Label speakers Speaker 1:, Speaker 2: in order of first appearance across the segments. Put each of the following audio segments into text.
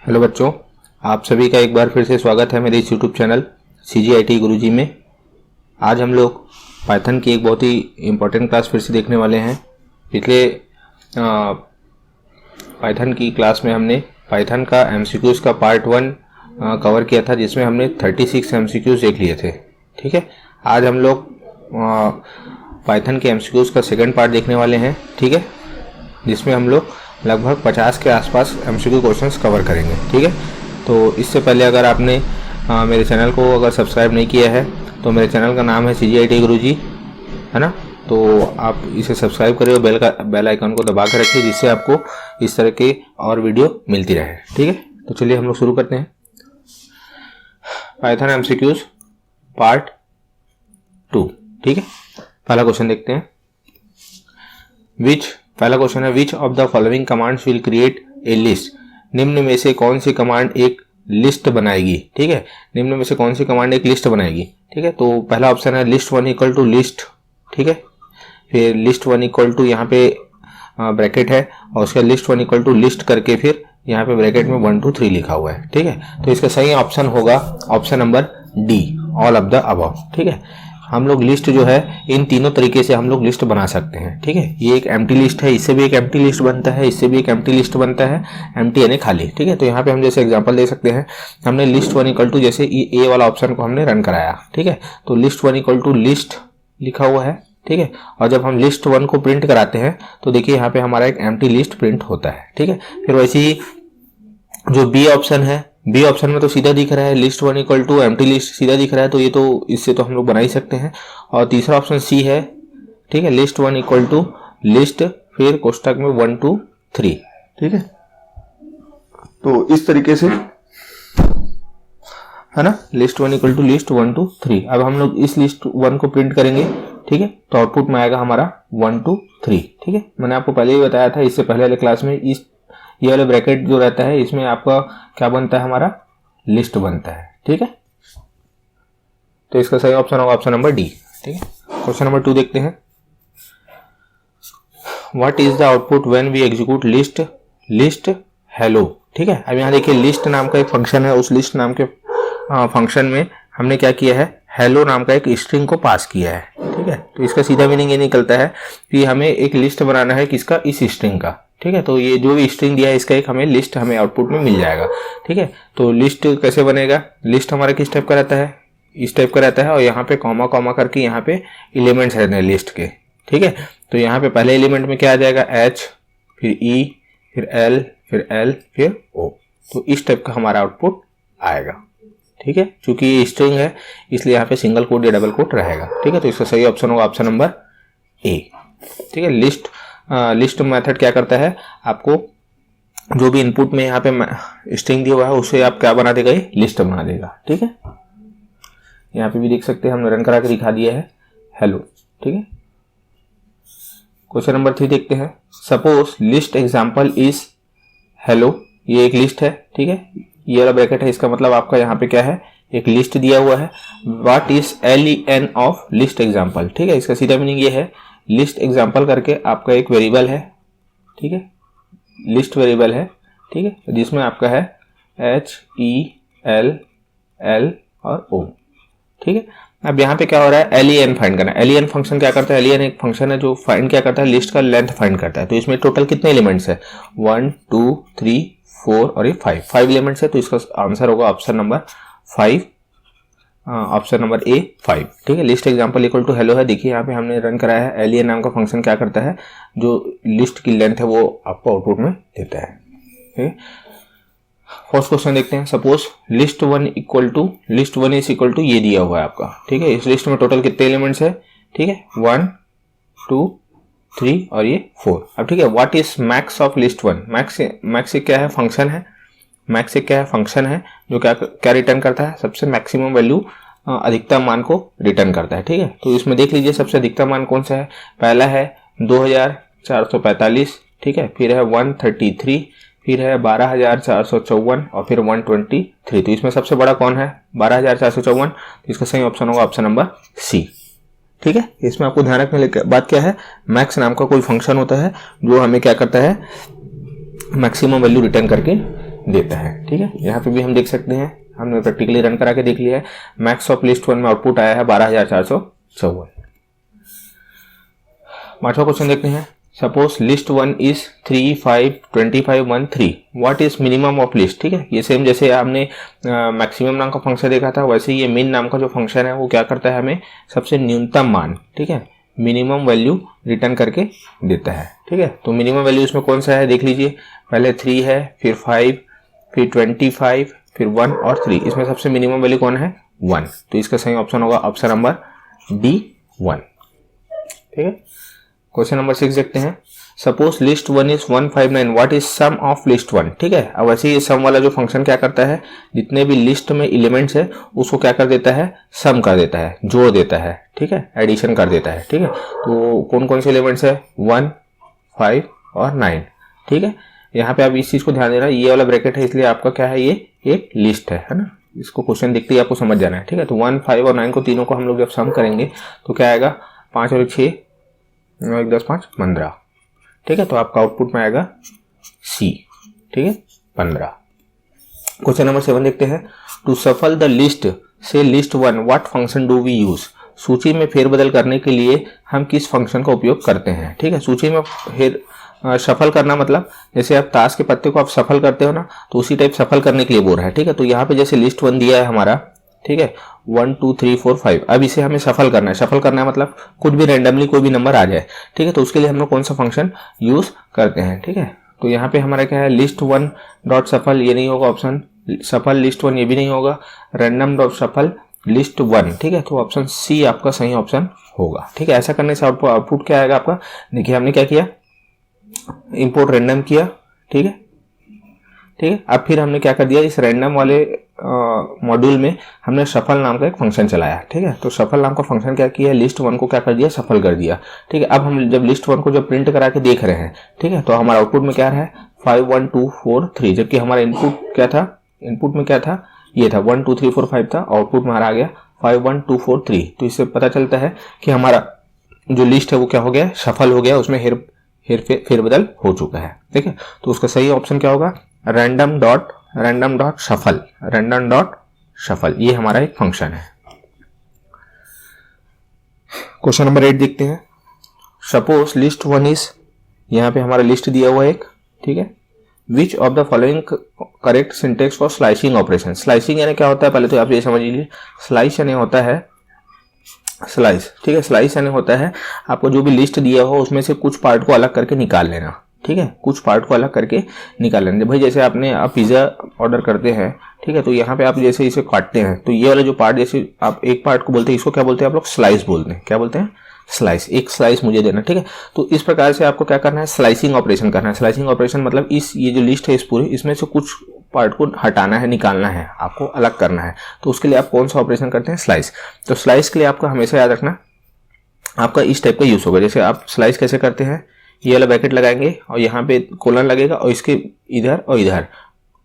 Speaker 1: Hello बच्चों, आप सभी का एक बार फिर से स्वागत है मेरे इस यूट्यूब चैनल CGIT गुरुजी में। आज हम लोग पाइथन की एक बहुत ही इम्पोर्टेंट क्लास फिर से देखने वाले हैं। पिछले पाइथन की क्लास में हमने पाइथन का MCQs का पार्ट 1 कवर किया था, जिसमें हमने 36 MCQs देख लिए थे। ठीक है, आज हम लोग पाइथन के MCQs का सेकंड पार्ट देखने वाले हैं। ठीक है, जिसमें हम लोग लगभग 50 के आसपास MCQ क्वेश्चंस कवर करेंगे। ठीक है, तो इससे पहले अगर आपने मेरे चैनल को अगर सब्सक्राइब नहीं किया है तो मेरे चैनल का नाम है CGIT गुरुजी, है ना। तो आप इसे सब्सक्राइब करिए और बेल आइकन को दबा कर रखिए, जिससे आपको इस तरह के और वीडियो मिलती रहे। ठीक है, तो चलिए हम लोग शुरू करते हैं। Python MCQs part 2। ठीक है, पहला क्वेश्चन देखते हैं। पहला क्वेश्चन है which of the following commands will create a list. निम्न में से कौन सी कमांड एक लिस्ट बनाएगी। ठीक है, निम्न में से कौन सी कमांड एक लिस्ट बनाएगी। ठीक है, तो पहला ऑप्शन है लिस्ट 1 इक्वल टू लिस्ट। ठीक है, फिर लिस्ट 1 इक्वल टू यहाँ पे ब्रैकेट है और उसका लिस्ट 1 इक्वल टू लिस्ट करके फिर यहाँ पे ब्रैकेट में 1 2 3 लिखा हुआ है। ठीक है, तो इसका सही ऑप्शन होगा option number D, all of the above. ठीक है, हम लोग लिस्ट जो है इन तीनों तरीके से हम लोग लिस्ट बना सकते हैं। ठीक है, ये एक एम्प्टी लिस्ट है, इससे भी एक एम्प्टी लिस्ट बनता है, इससे भी एक एम्प्टी लिस्ट बनता है, एम्प्टी यानी खाली। ठीक है, तो यहाँ पे हम जैसे एग्जांपल दे सकते हैं। हमने लिस्ट 1 इक्वल टू जैसे ए वाला ऑप्शन को हमने रन कराया। ठीक है, तो लिस्ट 1 इक्वल टू लिस्ट लिखा हुआ है। ठीक है, और जब हम लिस्ट 1 को प्रिंट कराते हैं तो देखिए यहाँ पे हमारा एक एम्प्टी लिस्ट प्रिंट होता है। ठीक है, फिर वैसे ही जो बी ऑप्शन है, बी ऑप्शन में तो सीधा दिख रहा है list 1 equal to empty list सीधा दिख रहा है, तो ये तो इससे तो हम लोग बना ही सकते हैं। और तीसरा ऑप्शन सी है। ठीक है, लिस्ट 1 इक्वल टू लिस्ट फिर कोष्ठक में 1 2 3। ठीक है, तो इस तरीके से है ना, लिस्ट 1 इक्वल टू लिस्ट 1 2 3। अब हम लोग इस लिस्ट 1 को प्रिंट करेंगे। ठीक है, तो आउटपुट में आएगा हमारा 1 2 3। ठीक है, मैंने आपको पहले ही बताया था इससे पहले वाले क्लास में, इस ये वाला ब्रैकेट जो रहता है इसमें आपका क्या बनता है, हमारा लिस्ट बनता है। ठीक है, तो इसका सही ऑप्शन होगा ऑप्शन नंबर डी। ठीक है, क्वेश्चन नंबर 2 देखते हैं। What is the output when we execute list hello. ठीक है, अब यहाँ देखिए लिस्ट नाम का एक फंक्शन है, उस लिस्ट नाम के फंक्शन में हमने क्या किया है, हेलो नाम का एक स्ट्रिंग को पास किया है। ठीक है, तो इसका सीधा मीनिंग ये निकलता है कि हमें एक लिस्ट बनाना है किसका, इस स्ट्रिंग का। ठीक है, तो ये जो भी स्ट्रिंग दिया है इसका एक हमें लिस्ट हमें आउटपुट में मिल जाएगा। ठीक है, तो लिस्ट कैसे बनेगा, लिस्ट हमारा किस टाइप का रहता है, इस टाइप का रहता है, और यहाँ पे कॉमा कॉमा करके यहाँ पे एलिमेंट्स रहते हैं लिस्ट के। ठीक है, तो यहाँ पे पहले एलिमेंट में क्या आ जाएगा, H फिर E फिर L फिर L फिर O, तो इस टाइप का हमारा आउटपुट आएगा। ठीक है, चूंकि ये स्ट्रिंग है इसलिए यहाँ पे सिंगल कोट या डबल कोट रहेगा। ठीक है, तो इसका सही ऑप्शन होगा ऑप्शन नंबर ए। ठीक है, लिस्ट मेथड क्या करता है, आपको जो भी इनपुट में यहाँ पे स्ट्रिंग दिया हुआ है उसे आप क्या बना देगा, ये लिस्ट बना देगा। ठीक है, यहाँ पे भी देख सकते हैं हमने रन करा के दिखा दिया है हेलो। ठीक है, क्वेश्चन नंबर 3 देखते हैं। Suppose list example is hello, ये एक लिस्ट है। ठीक है, ये वाला ब्रैकेट है, इसका मतलब आपका यहाँ पे क्या है, एक लिस्ट दिया हुआ है। What is LEN of list example. ठीक है, इसका सीधा मीनिंग ये है, लिस्ट एग्जाम्पल करके आपका एक वेरिएबल है। ठीक है, लिस्ट वेरिएबल है। ठीक है, जिसमें आपका है H E L L और O। ठीक है, अब यहाँ पे क्या हो रहा है, LEN फाइंड करना है। LEN फंक्शन क्या करता है, LEN एक फंक्शन है जो फाइंड क्या करता है, लिस्ट का लेंथ फाइंड करता है। तो इसमें टोटल कितने एलिमेंट्स है, 1 2 3 4 और ये 5 एलिमेंट्स है। तो इसका आंसर होगा option number 5, option number A 5। ठीक है, list example equal to hello है। देखिए यहाँ पे हमने रन कराया है। LEN नाम का फंक्शन क्या करता है, जो लिस्ट की लेंथ है वो आपको आउटपुट में देता है। ठीक है, फर्स्ट क्वेश्चन देखते हैं। Suppose list 1 is equal to ये दिया हुआ है आपका। ठीक है, इस लिस्ट में टोटल कितने एलिमेंट्स है, ठीक है 1 2 3 और ये 4। अब ठीक है, what is max of list 1। Max क्या है, फंक्शन है। मैक्स क्या है, फंक्शन है जो क्या रिटर्न करता है, सबसे मैक्सिमम वैल्यू अधिकतम मान को रिटर्न करता है। ठीक है, तो इसमें देख लीजिए सबसे अधिकतम मान कौन सा है, पहला है 2445। ठीक है, फिर है 133, फिर है 12454 और फिर 123। तो इसमें सबसे बड़ा कौन है, 12454। तो इसका सही ऑप्शन होगा ऑप्शन नंबर सी। ठीक है, इसमें आपको ध्यान रखने की बात क्या है, मैक्स नाम का कोई फंक्शन होता है जो हमें क्या करता है, मैक्सिमम वैल्यू रिटर्न करके देता है। ठीक है, यहाँ पे भी हम देख सकते हैं, हमने प्रैक्टिकली रन करा के देख लिया है। मैक्स ऑफ लिस्ट 1 में आउटपुट आया है 12,454। 5वां क्वेश्चन देखते हैं। Suppose list 1 is 3, 5, 25, 1, 3। What is minimum of list. ठीक है, ये सेम जैसे हमने मैक्सिमम नाम का फंक्शन देखा था, वैसे ये मिन नाम का जो फंक्शन है वो क्या करता है, हमें सबसे न्यूनतम मान, ठीक है, मिनिमम वैल्यू रिटर्न करके देता है। ठीक है, तो मिनिमम वैल्यू इसमें कौन सा है देख लीजिए। पहले 3 है, फिर 5, फिर 25, फिर 1 और 3। इसमें सबसे मिनिमम वैल्यू कौन है, 1। तो इसका सही ऑप्शन होगा ऑप्शन नंबर डी, 1। ठीक है, क्वेश्चन नंबर 6 देखते हैं। Suppose list 1 is 159, what is sum of list 1। ठीक है, अब वैसे ये सम वाला जो फंक्शन क्या करता है, जितने भी लिस्ट में एलिमेंट्स है उसको क्या कर देता है, सम कर देता है, जोड़ देता है। ठीक है, एडिशन कर देता है। ठीक है, तो कौन कौन से एलिमेंट्स है, 1, 5 और 9। ठीक है, यहाँ पे आप इस चीज को ध्यान देना, ये वाला ब्रैकेट है इसलिए आपका क्या है, ये एक लिस्ट है ना। इसको क्वेश्चन देखते ही आपको समझ जाना है। ठीक है, तो 1, 5 और 9 को तीनों को हम लोग जब सम करेंगे तो क्या आएगा, 5 और 6, 9, 10, 5, 15। ठीक है, तो आपका आउटपुट में आएगा सी। ठीक है, 15। क्वेश्चन नंबर 7 देखते हैं। टू सफल द लिस्ट से list 1 what function do we use. सूची में फेरबदल करने के लिए हम किस फंक्शन का उपयोग करते हैं। ठीक है, सूची में सफल करना मतलब जैसे आप ताश के पत्ते को आप सफल करते हो ना, तो उसी टाइप सफल करने के लिए बोल रहा है। ठीक है, तो यहाँ पे जैसे लिस्ट 1 दिया है हमारा, ठीक है, 1, 2, 3, 4, 5। अब इसे हमें सफल करना है। सफल करना है मतलब कुछ भी रैंडमली कोई भी नंबर आ जाए। ठीक है, तो उसके लिए हम लोग कौन सा फंक्शन यूज करते हैं। ठीक है, तो यहाँ पे हमारा क्या है, लिस्ट 1 डॉट सफल, ये नहीं होगा ऑप्शन। सफल लिस्ट 1 ये भी नहीं होगा। रैंडम डॉट सफल लिस्ट 1। ठीक है, तो ऑप्शन सी आपका सही ऑप्शन होगा। ठीक है, ऐसा करने से आउटपुट क्या आएगा आपका, देखिए हमने क्या किया, इंपोर्ट रैंडम किया। ठीक है, ठीक है, अब फिर हमने क्या कर दिया, इस रैंडम वाले मॉड्यूल में हमने सफल नाम का एक फंक्शन चलाया। ठीक है, तो सफल नाम का फंक्शन क्या किया, लिस्ट 1 को क्या कर दिया, सफल कर दिया। ठीक है, अब हम जब लिस्ट 1 को जब प्रिंट करा के देख रहे हैं, ठीक है, तो हमारा आउटपुट में क्या है, 5, 1, 2, 4, 3। जबकि हमारा इनपुट क्या था, इनपुट में क्या था, ये था 1, 2, 3, 4, 5 था। आउटपुट में हमारा आ गया 5, 1, 2, 4, 3। तो इससे पता चलता है कि हमारा जो लिस्ट है वो क्या हो गया, सफल हो गया, उसमें फेरबदल हो चुका है। ठीक है, तो उसका सही ऑप्शन क्या होगा, random dot shuffle. Random dot shuffle ये हमारा एक फंक्शन है। क्वेश्चन नंबर 8 देखते हैं। सपोज लिस्ट 1 इज, यहाँ पे हमारा लिस्ट दिया हुआ है एक। ठीक है, which of the following correct syntax for slicing operation. Slicing यानी क्या होता है, पहले तो आप ये समझ लीजिए। स्लाइस यानी होता है स्लाइस। ठीक है, स्लाइस यानी होता है आपको जो भी लिस्ट दिया हो उसमें से कुछ पार्ट को अलग करके निकाल लेना। ठीक है, कुछ पार्ट को अलग करके निकाल लेना। भाई जैसे आप पिज्ज़ा ऑर्डर करते हैं, ठीक है, तो यहाँ पे आप जैसे इसे काटते हैं, तो ये वाला जो पार्ट, जैसे आप एक पार्ट को बोलते हैं, इसको क्या बोलते हैं आप लोग, स्लाइस बोलते हैं। क्या बोलते हैं, स्लाइस। एक स्लाइस मुझे देना। ठीक है, तो इस प्रकार से आपको क्या करना है, स्लाइसिंग ऑपरेशन करना है। स्लाइसिंग ऑपरेशन मतलब ये जो लिस्ट है इस पूरे, इसमें से कुछ पार्ट को हटाना है, निकालना है, आपको अलग करना है। तो उसके लिए आप कौन सा ऑपरेशन करते हैं, स्लाइस। तो स्लाइस के लिए आपको हमेशा याद रखना आपका इस टाइप का यूज होगा। जैसे आप स्लाइस कैसे करते हैं, ये वाला ब्रैकेट लगाएंगे और यहाँ पे कोलन लगेगा और इसके इधर और इधर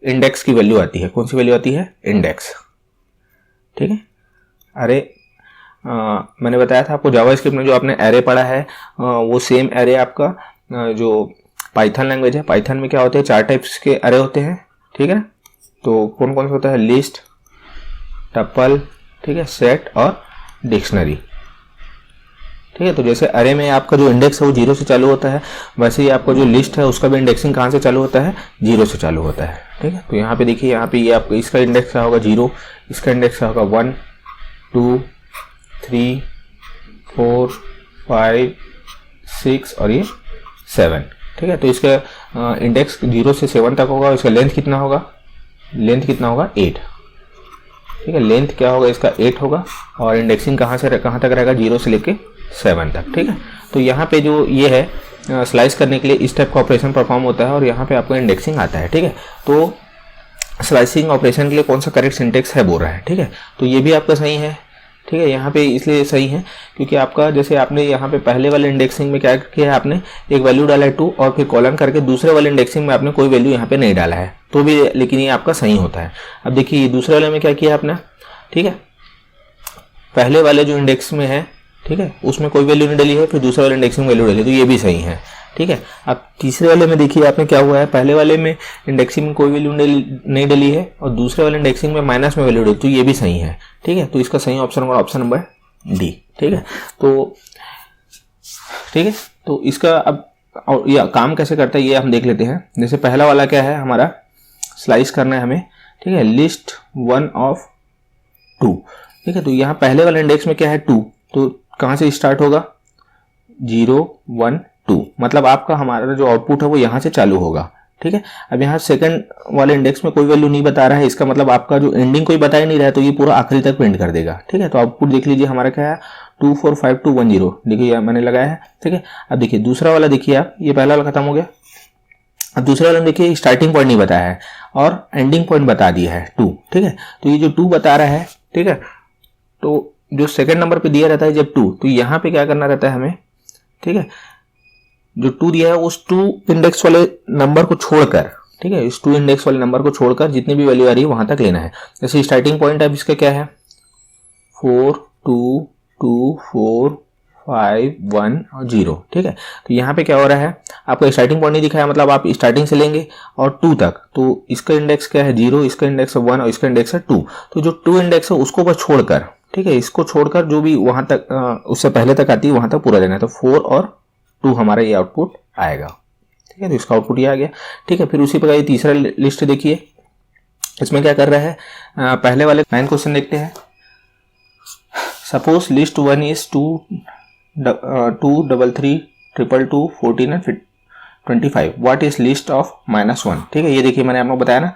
Speaker 1: इंडेक्स की वैल्यू आती है। कौन सी वैल्यू आती है, इंडेक्स। ठीक है, अरे मैंने बताया था आपको जावास्क्रिप्ट में जो आपने एरे पढ़ा है वो सेम एरे आपका जो पाइथन लैंग्वेज है, पाइथन में क्या होते हैं, 4 टाइप्स के एरे होते हैं। ठीक है ना, तो कौन कौन सा होता है, लिस्ट, टपल, ठीक है, सेट और डिक्शनरी। ठीक है, तो जैसे अरे में आपका जो इंडेक्स है वो 0 से चालू होता है, वैसे ही आपका जो लिस्ट है उसका भी इंडेक्सिंग कहाँ से चालू होता है, 0 से चालू होता है। ठीक है, तो यहाँ पे देखिए, यहाँ पे ये आपका इसका इंडेक्स क्या होगा, 0, इसका इंडेक्स क्या होगा, 1, 2, 3, 4, 5, 6 और ये 7। ठीक है, तो इसका इंडेक्स 0 से 7 तक होगा। इसका लेंथ कितना होगा, लेंथ कितना होगा, 8। ठीक है, लेंथ क्या होगा इसका, 8 होगा। और इंडेक्सिंग कहाँ से कहाँ तक रहेगा, 0 से लेके 7 तक। ठीक है, तो यहाँ पे जो ये है स्लाइस करने के लिए इस टाइप का ऑपरेशन परफॉर्म होता है और यहाँ पे आपको इंडेक्सिंग आता है। ठीक है, तो स्लाइसिंग ऑपरेशन के लिए कौन सा करेक्ट सिंटेक्स है बोल रहा है। ठीक है, तो ये भी आपका सही है। ठीक है, यहाँ पे इसलिए सही है क्योंकि आपका जैसे आपने यहाँ पे पहले वाले इंडेक्सिंग में क्या किया है, आपने एक वैल्यू डाला है 2 और फिर कॉलन करके दूसरे वाले इंडेक्सिंग में आपने कोई वैल्यू यहाँ पे नहीं डाला है, तो भी लेकिन ये आपका सही होता है। अब देखिए दूसरे वाले में क्या किया आपने। ठीक है, पहले वाले जो इंडेक्स में है ठीक है, उसमें कोई वैल्यू नहीं डली है, फिर दूसरे वाले इंडेक्सिंग वैल्यू डली, तो ये भी सही है। ठीक है, अब तीसरे वाले में देखिए आपने क्या हुआ है, पहले वाले में इंडेक्सिंग में कोई वैल्यू नहीं डली है और दूसरे वाले इंडेक्सिंग में माइनस में वैल्यू डली, तो ये भी सही है। ठीक है, तो इसका सही ऑप्शन होगा ऑप्शन नंबर डी। ठीक है, तो इसका अब यह काम कैसे करता है ये हम देख लेते हैं। जैसे पहला वाला क्या है हमारा, स्लाइस करना है हमें। ठीक है, लिस्ट 1 ऑफ 2। ठीक है, तो यहाँ पहले वाले इंडेक्स में क्या है 2, तो कहाँ से स्टार्ट होगा 0 1 2, मतलब आपका हमारा जो आउटपुट है वो यहाँ से चालू होगा। ठीक है, अब यहाँ सेकंड वाले इंडेक्स में कोई वैल्यू नहीं बता रहा है, इसका मतलब आपका जो एंडिंग कोई बता ही नहीं रहा है, तो ये पूरा आखिरी तक प्रिंट कर देगा। ठीक है, तो आउटपुट देख लीजिए हमारा क्या है 245210, देखिए मैंने लगाया है। ठीक है, अब देखिए दूसरा वाला, देखिए आप, ये पहला वाला खत्म हो गया। अब दूसरे वाले में देखिए स्टार्टिंग पॉइंट नहीं बताया है और एंडिंग पॉइंट बता दिया है 2। ठीक है, तो ये जो 2 बता रहा है, ठीक है, तो जो सेकंड नंबर पे दिया रहता है जब 2, तो यहाँ पे क्या करना रहता है हमें। ठीक है, जो 2 दिया है उस 2 इंडेक्स वाले नंबर को छोड़कर, ठीक है, इस 2 इंडेक्स वाले नंबर को छोड़कर जितनी भी वैल्यू आ रही है वहां तक लेना है। जैसे स्टार्टिंग पॉइंट अब इसका क्या है 4 2 2 4 5 1 और 0। ठीक है, तो यहाँ पे क्या हो रहा है, आपको स्टार्टिंग पॉइंट नहीं दिखाया, मतलब आप स्टार्टिंग से लेंगे और 2 तक, तो इसका इंडेक्स क्या है 0, इसका इंडेक्स है 1 और इसका इंडेक्स है 2। तो जो 2 इंडेक्स है उसको बस छोड़कर, ठीक है, इसको छोड़कर जो भी वहां तक उससे पहले तक आती है वहां तक पूरा लेना है। तो 4 और 2 हमारा ये आउटपुट आएगा। ठीक है, तो इसका आउटपुट ये आ गया। ठीक है, फिर उसी प्रकार ये तीसरा लिस्ट देखिए, इसमें क्या कर रहा है, पहले वाले 9 क्वेश्चन देखते हैं। Suppose list 1 is 2 3 3 2 2 14 and 25, what is list of -1। ठीक है, ये देखिए मैंने आपको बताया ना,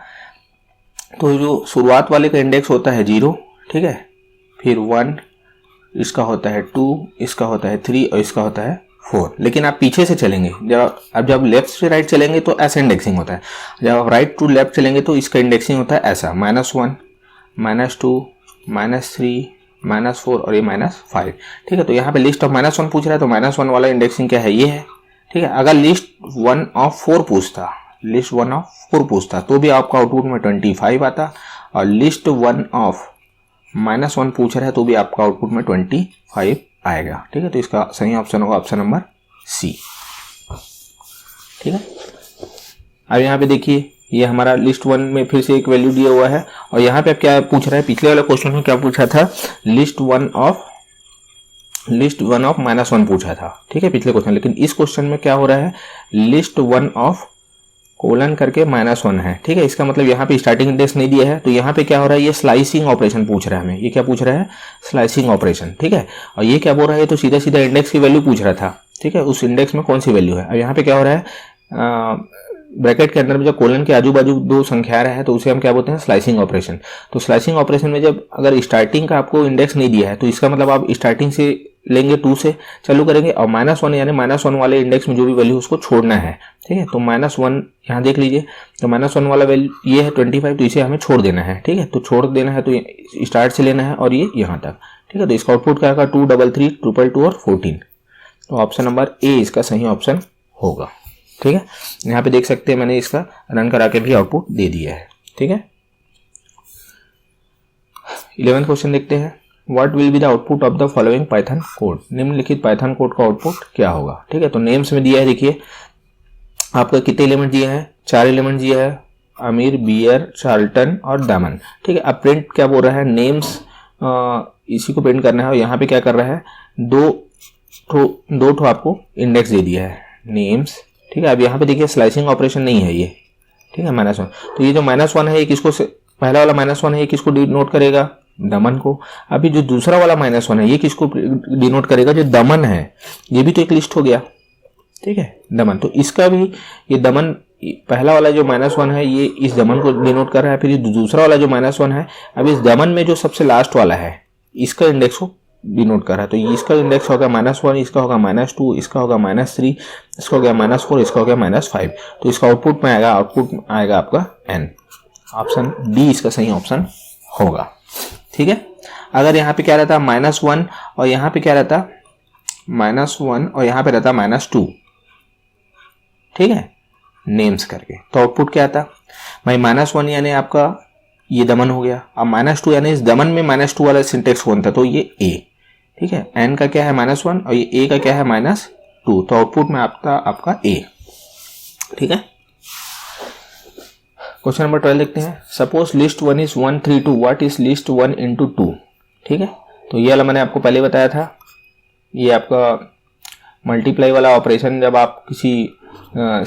Speaker 1: तो जो शुरुआत वाले का इंडेक्स होता है 0, ठीक है, फिर 1, इसका होता है 2, इसका होता है 3 और इसका होता है 4। लेकिन आप पीछे से चलेंगे, जब लेफ्ट से राइट चलेंगे तो ऐसा इंडेक्सिंग होता है, जब आप राइट टू लेफ्ट चलेंगे तो इसका इंडेक्सिंग होता है ऐसा -1 -2 -3 -4 और ये -5। ठीक है, तो यहाँ पे लिस्ट ऑफ -1 पूछ रहा है, तो -1 वाला इंडेक्सिंग क्या है, ये है। ठीक है, अगर लिस्ट 1 ऑफ 4 पूछता, लिस्ट 1 ऑफ 4 पूछता तो भी आपका आउटपुट में 25 आता, और लिस्ट 1 ऑफ -1 पूछ रहा है तो भी आपका आउटपुट में 25 आएगा। ठीक है, तो इसका सही ऑप्शन होगा ऑप्शन नंबर सी। ठीक है, अब यहाँ पे देखिए ये हमारा लिस्ट 1 में फिर से एक वैल्यू दिया हुआ है, और यहाँ पे अब क्या पूछ रहा है, पिछले वाले क्वेश्चन में क्या पूछा था, लिस्ट 1 ऑफ -1 पूछा था। ठीक है, पिछले क्वेश्चन, लेकिन इस क्वेश्चन में क्या हो रहा है, लिस्ट 1 ऑफ कोलन करके -1 है। ठीक है, इसका मतलब यहाँ पे स्टार्टिंग इंडेक्स नहीं दिया है, तो यहाँ पे क्या हो रहा है, ये स्लाइसिंग ऑपरेशन पूछ रहा है हमें। ये क्या पूछ रहा है, स्लाइसिंग ऑपरेशन। ठीक है, और ये क्या बोल रहा है, तो सीधा सीधा इंडेक्स की वैल्यू पूछ रहा था। ठीक है, उस इंडेक्स में कौन सी वैल्यू है। अब यहाँ पे क्या हो रहा है, ब्रैकेट के अंदर में जब कोलन के आजू बाजू 2 संख्या है तो उसे हम क्या बोलते हैं, स्लाइसिंग ऑपरेशन। तो स्लाइसिंग ऑपरेशन में जब अगर स्टार्टिंग का आपको इंडेक्स नहीं दिया है तो इसका मतलब आप स्टार्टिंग से लेंगे 2 से चालू करेंगे, और -1 यानी -1 वाले इंडेक्स में जो भी वैल्यू उसको छोड़ना है। ठीक है, तो -1 यहाँ देख लीजिए, तो -1 वाला वैल्यू ये है 25, तो इसे हमें छोड़ देना है। ठीक है, तो छोड़ देना है तो स्टार्ट से लेना है और ये यहाँ तक। ठीक है, तो इसका आउटपुट क्या होगा 2 3 3 2 2 और 14। तो ऑप्शन नंबर ए इसका सही ऑप्शन होगा। ठीक है, यहाँ पे देख सकते हैं मैंने इसका रन करा के भी आउटपुट दे दिया है। ठीक है, 11th क्वेश्चन देखते हैं। What will be the output of the following Python code, निम्नलिखित पाइथन कोड का आउटपुट क्या होगा। ठीक है, तो नेम्स में दिया है, देखिए आपका कितने एलिमेंट दिए हैं, 4 एलिमेंट दिया है, अमीर, बियर, चार्ल्टन और दामन। ठीक है, अब प्रिंट क्या बोल रहा है, नेम्स इसी को प्रिंट करना है, और यहाँ पे क्या कर रहा है, दो ठो आपको इंडेक्स दे दिया है, नेम्स। ठीक है, अब यहाँ पे देखिए स्लाइसिंग ऑपरेशन नहीं है ये। ठीक है, -1, तो ये जो -1 है ये किसको, पहला वाला -1 है ये किसको डिनोट करेगा, दमन को। अभी जो दूसरा वाला -1 है ये किसको डिनोट करेगा, जो दमन है। ये भी तो एक लिस्ट हो गया। ठीक है, दमन, तो इसका भी ये दमन, पहला वाला जो -1 है ये इस दमन को डिनोट कर रहा है, फिर ये दूसरा वाला जो -1 है अब इस दमन में जो सबसे लास्ट वाला है इसका इंडेक्स को डिनोट कर रहा है। तो इसका इंडेक्स होगा -1, इसका होगा -2, इसका होगा -3, इसका हो गया -4, इसका हो गया -5। तो इसका आउटपुट में आएगा आपका n। ऑप्शन डी इसका सही ऑप्शन होगा। ठीक है, अगर यहाँ पे क्या रहता -1 और यहाँ पे क्या रहता -1 और यहाँ पे रहता -2, ठीक है, नेम्स करके, तो आउटपुट क्या आता भाई, -1 यानी आपका ये दमन हो गया, अब -2 यानी इस दमन में -2 वाला सिंटेक्स कौन था, तो ये ए। ठीक है, n का क्या है -1 और ये a का क्या है -2, तो आउटपुट में आपका a। ठीक है, क्वेश्चन नंबर 12 देखते हैं। Suppose list 1 is 132, what is list 1 into 2। ठीक है, तो ये वाला मैंने आपको पहले बताया था, ये आपका मल्टीप्लाई वाला ऑपरेशन जब आप किसी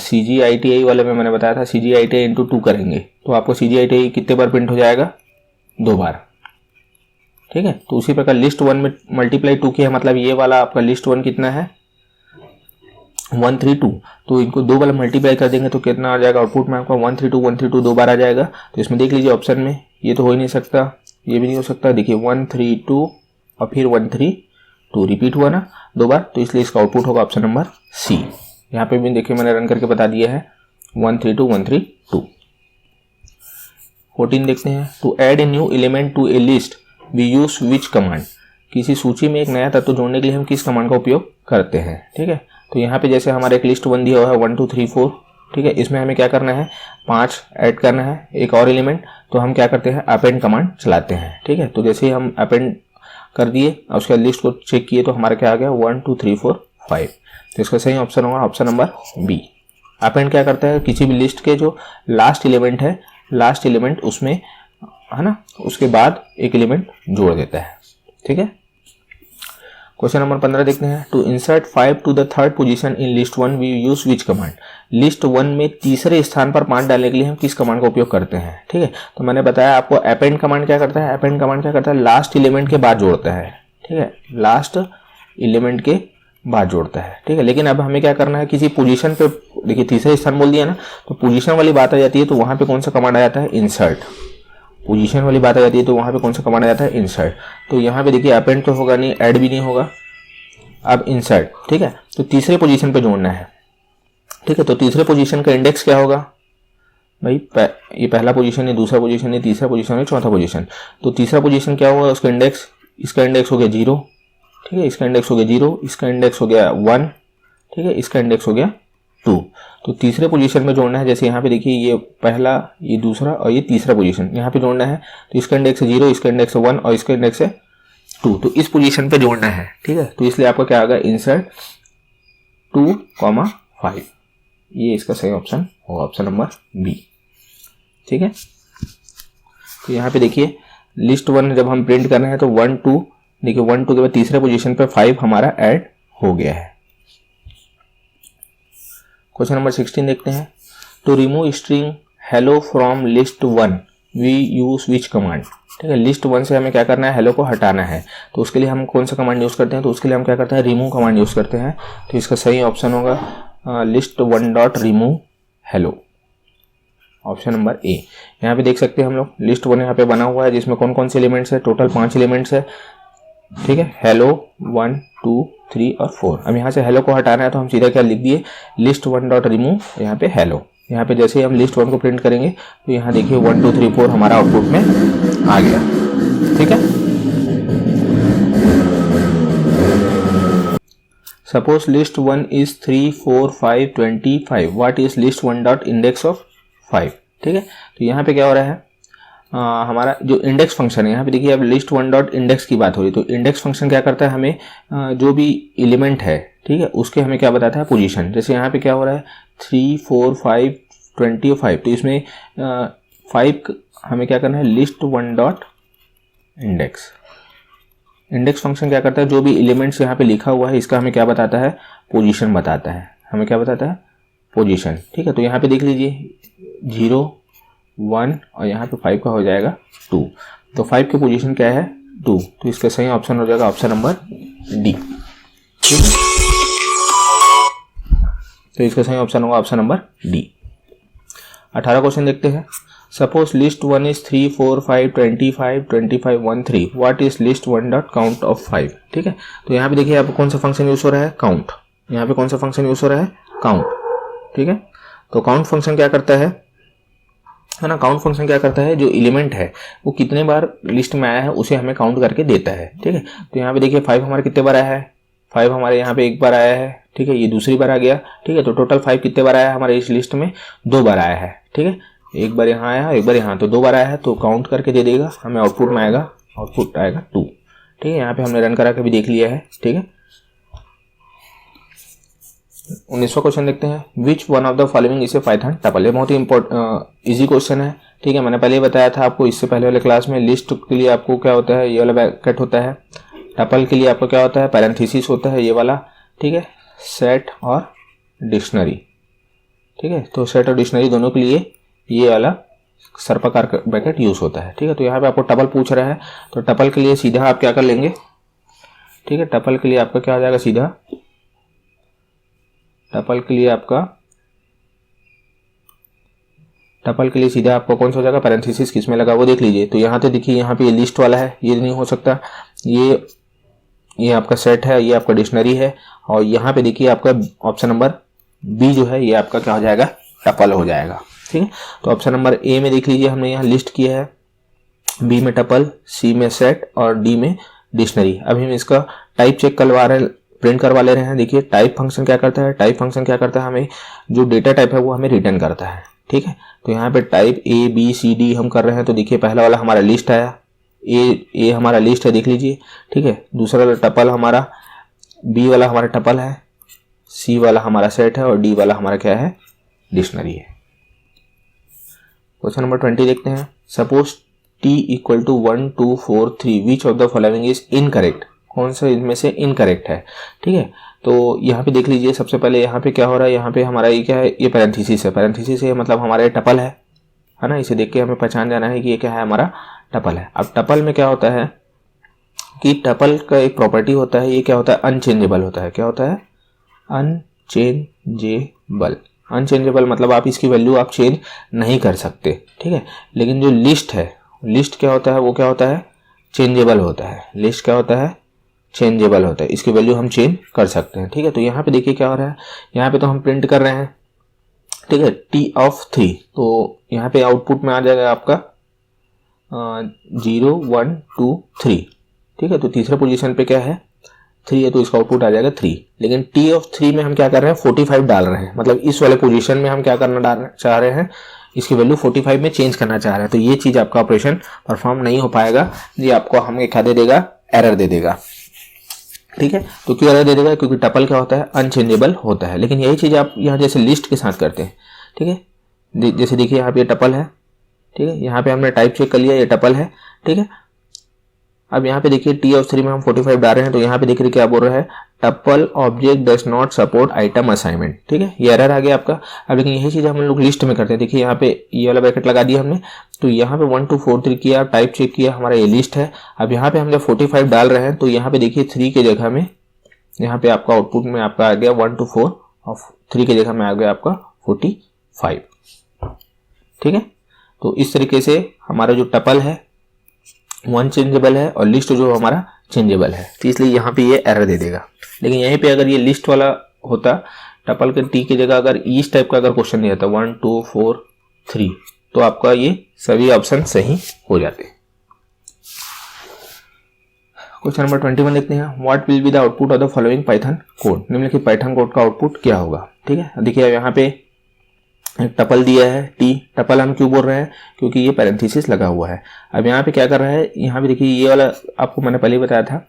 Speaker 1: CGITI वाले में मैंने बताया था, CGITI इंटू 2 करेंगे तो आपको CGITI कितने बार प्रिंट हो जाएगा, 2 बार। ठीक है, तो उसी प्रकार लिस्ट 1 में मल्टीप्लाई 2 किया, मतलब ये वाला आपका लिस्ट 1 कितना है 132, तो इनको 2 बार मल्टीप्लाई कर देंगे तो कितना आ जाएगा आउटपुट में आपका 132 2 बार आ जाएगा। तो इसमें देख लीजिए ऑप्शन में, ये तो हो ही नहीं सकता, ये भी नहीं हो सकता। देखिए 132 और फिर 132 रिपीट हुआ ना 2 बार, तो इसलिए इसका आउटपुट होगा ऑप्शन नंबर सी। यहाँ पे भी देखिए मैंने रन करके बता दिया है 132 14 देखते हैं। To add a new element to a list we use which command. किसी सूची में एक नया तत्व जोड़ने के लिए हम किस कमांड का उपयोग करते हैं। ठीक है, तो यहाँ पे जैसे हमारे एक लिस्ट 1 दिया हुआ है 1 2 3 4। ठीक है, इसमें हमें क्या करना है 5 ऐड करना है एक और एलिमेंट, तो हम क्या करते हैं अपेंड कमांड चलाते हैं। ठीक है, तो जैसे ही हम अपेंड कर दिए और उसके लिस्ट को चेक किए तो हमारा क्या आ गया 1 2 3 4 5, तो इसका सही ऑप्शन होगा ऑप्शन नंबर बी। अपेंड क्या करता है, किसी भी लिस्ट के जो लास्ट एलिमेंट है, लास्ट एलिमेंट उसमें है ना, उसके बाद एक एलिमेंट जोड़ देता है। ठीक है, क्वेश्चन नंबर 15 देखते हैं। To insert 5 to the third position in list 1 we use which command. List 1 में तीसरे स्थान पर 5 डालने के लिए हम किस कमांड का उपयोग करते हैं। ठीक है, तो मैंने बताया आपको अपेंड कमांड क्या करता है, अपेंड कमांड क्या करता है लास्ट एलिमेंट के बाद जोड़ता है। ठीक है, लास्ट एलिमेंट के बाद जोड़ता है। ठीक है, लेकिन अब हमें क्या करना है, किसी पोजीशन पे, देखिए तीसरे स्थान बोल दिया ना, तो पोजीशन वाली बात आ जाती है, तो वहां पे कौन सा कमांड आ जाता है इंसर्ट। पोजीशन वाली बात आ जाती है तो वहां पे कौन सा कमांड आ जाता है इंसर्ट। तो यहाँ पे देखिए अपेंड तो होगा नहीं, ऐड भी नहीं होगा, अब इंसर्ट। ठीक है, तो तीसरे पोजीशन पे जोड़ना है। ठीक है, तो तीसरे पोजीशन का इंडेक्स क्या होगा भाई, ये पहला पोजीशन है, दूसरा पोजीशन है, तीसरा पोजीशन है, चौथा पोजीशन। तो तीसरा पोजीशन क्या होगा, उसका इंडेक्स, इसका इंडेक्स हो गया 0। ठीक है, इसका इंडेक्स हो गया 0, इसका इंडेक्स हो गया 1। ठीक है, इसका इंडेक्स हो गया 2। तो तीसरे पोजीशन में जोड़ना है, जैसे यहाँ पे देखिए ये पहला, ये दूसरा और ये तीसरा पोजीशन यहाँ पे जोड़ना है, तो इसका इंडेक्स है 0, इसका इंडेक्स है 1 और इसका इंडेक्स है 2, तो इस पोजीशन पे जोड़ना है। ठीक है, तो इसलिए आपका क्या आएगा इंसर्ट 2,5, ये इसका सही ऑप्शन होगा ऑप्शन नंबर बी। ठीक है, तो यहाँ पे देखिए लिस्ट 1 जब हम प्रिंट कर रहे हैं तो 1 2, देखिए 1 2 के बाद तीसरे पोजीशन पे 5 हमारा ऐड हो गया है। क्वेश्चन नंबर 16 देखते हैं। To remove string hello from list 1 we use which command. ठीक है, लिस्ट 1 से हमें क्या करना है, हेलो को हटाना है, तो उसके लिए हम कौन सा कमांड यूज करते हैं, तो उसके लिए हम क्या करते हैं रिमूव कमांड यूज करते हैं। तो इसका सही ऑप्शन होगा list 1 dot remove hello, option number ए। यहाँ पे देख सकते हैं हम लोग लिस्ट 1 यहाँ पे बना हुआ है, जिसमें कौन कौन से एलिमेंट्स है, टोटल 5 एलिमेंट्स है। ठीक है, हेलो 1 2 3 और 4। अब यहाँ से हेलो को हटाना है तो हम सीधा क्या लिख दिए लिस्ट 1 डॉट रिमूव, यहाँ पे हेलो। यहाँ पे जैसे ही हम लिस्ट 1 को प्रिंट करेंगे तो यहाँ देखिए 1 2 3 4 हमारा आउटपुट में आ गया। ठीक है, suppose list 1 is 3 4 5 25, what is list 1 dot index of 5। ठीक है, तो यहाँ पे क्या हो रहा है, हमारा जो इंडेक्स फंक्शन है, यहाँ पे देखिए अब लिस्ट 1 डॉट इंडेक्स की बात हो रही है, तो इंडेक्स फंक्शन क्या करता है, हमें जो भी एलिमेंट है, ठीक है, उसके हमें क्या बताता है पोजीशन। जैसे यहाँ पे क्या हो रहा है 3 4 5 25, तो इसमें 5 हमें क्या करना है list 1 dot index. Index function क्या करता है, जो भी एलिमेंट्स यहाँ पे लिखा हुआ है इसका हमें क्या बताता है पोजीशन बताता है, हमें क्या बताता है पोजीशन। ठीक है, तो यहाँ पे देख लीजिए 0 1 और यहाँ पे 5 का हो जाएगा 2, तो 5 की पोजीशन क्या है 2, तो इसका सही ऑप्शन हो जाएगा ऑप्शन नंबर डी। ठीक है, तो इसका सही ऑप्शन होगा ऑप्शन नंबर डी। 18 क्वेश्चन देखते हैं। Suppose list 1 is 3 4 5 25 25 1 3, what is list 1 dot count of 5। ठीक है, तो यहाँ पे देखिए यहाँ पे कौन सा फंक्शन यूज हो रहा है काउंट, यहाँ पे कौन सा फंक्शन यूज हो रहा है काउंट। ठीक है, तो काउंट फंक्शन क्या करता है ना, काउंट फंक्शन क्या करता है, जो एलिमेंट है वो कितने बार लिस्ट में आया है उसे हमें काउंट करके देता है। ठीक है, तो यहाँ पे देखिए 5 हमारे कितने बार आया है, 5 हमारे यहाँ पे 1 बार आया है। ठीक है, ये दूसरी बार आ गया। ठीक है, तो टोटल 5 कितने बार आया है हमारे इस लिस्ट में 2 बार आया है। ठीक है, 1 बार यहाँ आया, 1 बार यहाँ, तो 2 बार आया है, तो काउंट करके दे देगा हमें, आउटपुट में आएगा, आउटपुट आएगा 2। ठीक है, यहाँ पे हमने रन करा के भी देख लिया है। ठीक है, 19वां क्वेश्चन देखते हैं, विच one of the following is a Python tuple. ये बहुत ही इजी क्वेश्चन है। ठीक है, मैंने पहले ही बताया था आपको इससे पहले वाले क्लास में, लिस्ट के लिए आपको क्या होता है, ये वाला ब्रैकेट होता है। टपल के लिए आपको क्या होता है, पैरेंथेसिस होता है ये वाला। ठीक है, सेट और डिक्शनरी। ठीक है, तो सेट और डिक्शनरी दोनों के लिए ये वाला सर्पाकार ब्रैकेट यूज होता है। ठीक है, तो यहाँ पे आपको टपल पूछ रहा है, तो टपल के लिए सीधा आप क्या कर लेंगे। ठीक है, टपल के लिए आपका क्या आ जाएगा, सीधा टपल के लिए आपको कौन सा हो जाएगा, पैरेंथेसिस किस में लगा वो देख लीजिए। तो यहाँ पे देखिए, यहाँ पे ये लिस्ट वाला है, ये नहीं हो सकता। ये आपका सेट है, ये आपका डिक्शनरी है, और यहाँ पे देखिए आपका ऑप्शन नंबर बी जो है, ये आपका क्या हो जाएगा, टपल हो जाएगा। ठीक है, तो ऑप्शन नंबर ए में देख लीजिए, हमने यहाँ लिस्ट किया है, बी में टपल, सी में सेट और डी में डिक्शनरी। अभी हम इसका टाइप चेक करवा रहे हैं, प्रिंट करवा ले रहे हैं। देखिए टाइप फंक्शन क्या करता है, टाइप फंक्शन क्या करता है, हमें जो डेटा टाइप है वो हमें रिटर्न करता है। ठीक है, तो यहाँ पे type A B C D हम कर रहे हैं, तो देखिए पहला वाला हमारा लिस्ट आया, ए हमारा लिस्ट है, देख लीजिए। ठीक है, दूसरा वाला टपल हमारा, बी वाला हमारा टपल है, सी वाला हमारा सेट है और डी वाला हमारा क्या है, डिक्शनरी है। क्वेश्चन नंबर 20 देखते हैं, suppose t equal to 1 2 4 3 which of the following is incorrect. कौन सा इनमें से इनकरेक्ट है। ठीक है, तो यहाँ पे देख लीजिए, सबसे पहले यहाँ पे क्या हो रहा है, यहाँ पे हमारा ये क्या है, ये पैरेंथेसिस है। पैरेंथेसिस है मतलब हमारा ये टपल है ना, इसे देख के हमें पहचान जाना है कि ये क्या है, हमारा टपल है। अब टपल में क्या होता है कि टपल का एक प्रॉपर्टी होता है, ये क्या होता है, अनचेंजेबल होता है। क्या होता है, अनचेंजेबल। अनचेंजेबल मतलब आप इसकी वैल्यू आप चेंज नहीं कर सकते। ठीक है, लेकिन जो लिस्ट है, लिस्ट क्या होता है, वो क्या होता है, चेंजेबल होता है। लिस्ट क्या होता है, चेंजेबल होता है, इसकी वैल्यू हम चेंज कर सकते हैं। ठीक है, तो यहाँ पे देखिए क्या हो रहा है, यहाँ पे तो हम प्रिंट कर रहे हैं। ठीक है, टी ऑफ 3, तो यहाँ पे आउटपुट में आ जाएगा आपका 0 1 2 3। ठीक है, तो तीसरे पोजीशन पे क्या है, 3 है, तो इसका आउटपुट आ जाएगा 3। लेकिन टी ऑफ 3 में हम क्या कर रहे हैं, 45 डाल रहे हैं, मतलब इस वाले पोजीशन में हम क्या करना चाह रहे हैं, इसकी वैल्यू 45 में चेंज करना चाह रहे हैं। तो ये चीज आपका ऑपरेशन परफॉर्म नहीं हो पाएगा, ये आपको हमें क्या दे देगा, एरर दे देगा। ठीक है, तो क्यों एरर दे देगा, क्योंकि टपल क्या होता है, अनचेंजेबल होता है। लेकिन यही चीज आप यहाँ जैसे लिस्ट के साथ करते हैं। ठीक है, जैसे देखिए यहाँ पे टपल है। ठीक है, यहाँ पे हमने टाइप चेक कर लिया, ये टपल है। ठीक है, अब यहाँ पे देखिए टी ऑफ 3 में हम 45 डाल रहे हैं, तो यहाँ पे देखिए क्या बोल रहा है, tuple object does not support item assignment. ठीक है, ये एरर आ गया आपका। अब लेकिन यही चीज हम लोग लिस्ट में करते हैं। देखिए यहाँ पे ये वाला ब्रैकेट लगा दिया हमने, तो यहाँ पे 1 2 4 3 किया, टाइप चेक किया, हमारा ये लिस्ट है। अब यहाँ पे हम जब 45 डाल रहे हैं, तो यहाँ पे देखिए 3 के जगह में, यहाँ पे आपका आउटपुट में आपका आ गया 1 2 4 और 3 के जगह में आ गया आपका 45। ठीक है, तो इस तरीके से हमारा जो टपल है वो अनचेंजेबल है और लिस्ट जो हमारा चेंजेबल है, तो इसलिए यहाँ पे ये एरर दे देगा। लेकिन यहीं पे अगर ये लिस्ट वाला होता, टपल के टी की जगह अगर इस टाइप का अगर क्वेश्चन नहीं आता 1 2 4 3, तो आपका ये सभी ऑप्शन सही हो जाते। क्वेश्चन नंबर 21 देखते हैं, what will be the output of the following Python code. निम्नलिखित पाइथन कोड का आउटपुट क्या होगा। ठीक है, देखिए यहाँ पे एक टपल दिया है टी, टपल हम क्यों बोल रहे हैं, क्योंकि ये पैरेंथेसिस लगा हुआ है। अब यहाँ पे क्या कर रहा है, यहाँ पे देखिए ये वाला आपको मैंने पहले ही बताया था,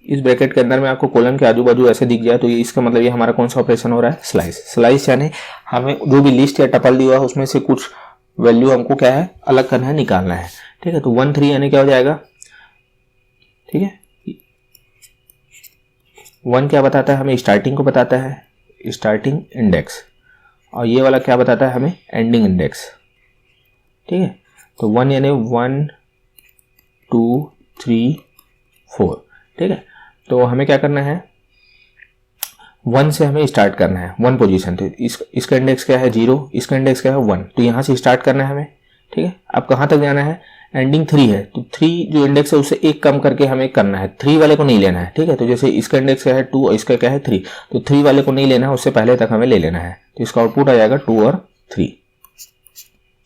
Speaker 1: इस ब्रैकेट के अंदर में आपको कॉलम के आजू बाजू ऐसे दिख जाए, तो ये इसका मतलब ये हमारा कौन सा ऑपरेशन हो रहा है, स्लाइस। स्लाइस यानी हमें जो भी लिस्ट या टपल दिया है उसमें से कुछ वैल्यू हमको क्या है, अलग करना है, निकालना है। ठीक है, तो 1 3 यानी क्या हो जाएगा। ठीक है, 1 क्या बताता है हमें, स्टार्टिंग को बताता है, स्टार्टिंग इंडेक्स, और ये वाला क्या बताता है हमें, एंडिंग इंडेक्स। ठीक है, तो 1 यानी 1 2 3 4। ठीक है, तो हमें क्या करना है, 1 से हमें स्टार्ट करना है, 1 पोजीशन। तो इसका इंडेक्स क्या है 0, इसका इंडेक्स क्या है 1, तो यहाँ से स्टार्ट करना है हमें। ठीक है, अब कहाँ तक जाना है, एंडिंग 3 है, तो 3 जो इंडेक्स है उससे एक कम करके हमें करना है, 3 वाले को नहीं लेना है। ठीक है, तो जैसे इसका इंडेक्स क्या है 2 और इसका क्या है 3, तो 3 वाले को नहीं लेना है, उससे पहले तक हमें ले लेना है। तो इसका आउटपुट आ जाएगा 2 और 3,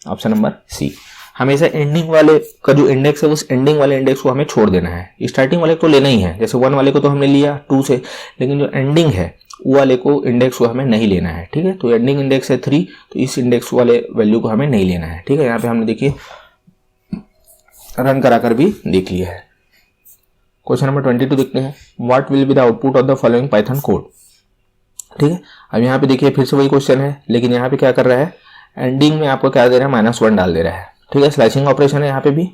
Speaker 1: ऑप्शन नंबर सी। हमेशा एंडिंग वाले का जो इंडेक्स है उस एंडिंग वाले इंडेक्स को हमें छोड़ देना है, स्टार्टिंग वाले को लेना ही है। जैसे 1 वाले को तो हमने लिया 2 से, लेकिन जो एंडिंग है वो वाले को इंडेक्स को हमें नहीं लेना है। ठीक है, तो एंडिंग इंडेक्स है 3, तो इस इंडेक्स वाले वैल्यू को हमें नहीं लेना है। ठीक है, यहाँ पे हमने देखिए रन करा कर भी देख लिया है। क्वेश्चन नंबर 22 देखते हैं, what will be the output of the following Python code. ठीक है, अब यहाँ पे देखिए फिर से वही क्वेश्चन है, लेकिन यहाँ पे क्या कर रहा है, एंडिंग में आपको क्या दे रहा है, -1 डाल दे रहा है। ठीक है, स्लाइसिंग ऑपरेशन है, यहाँ पे भी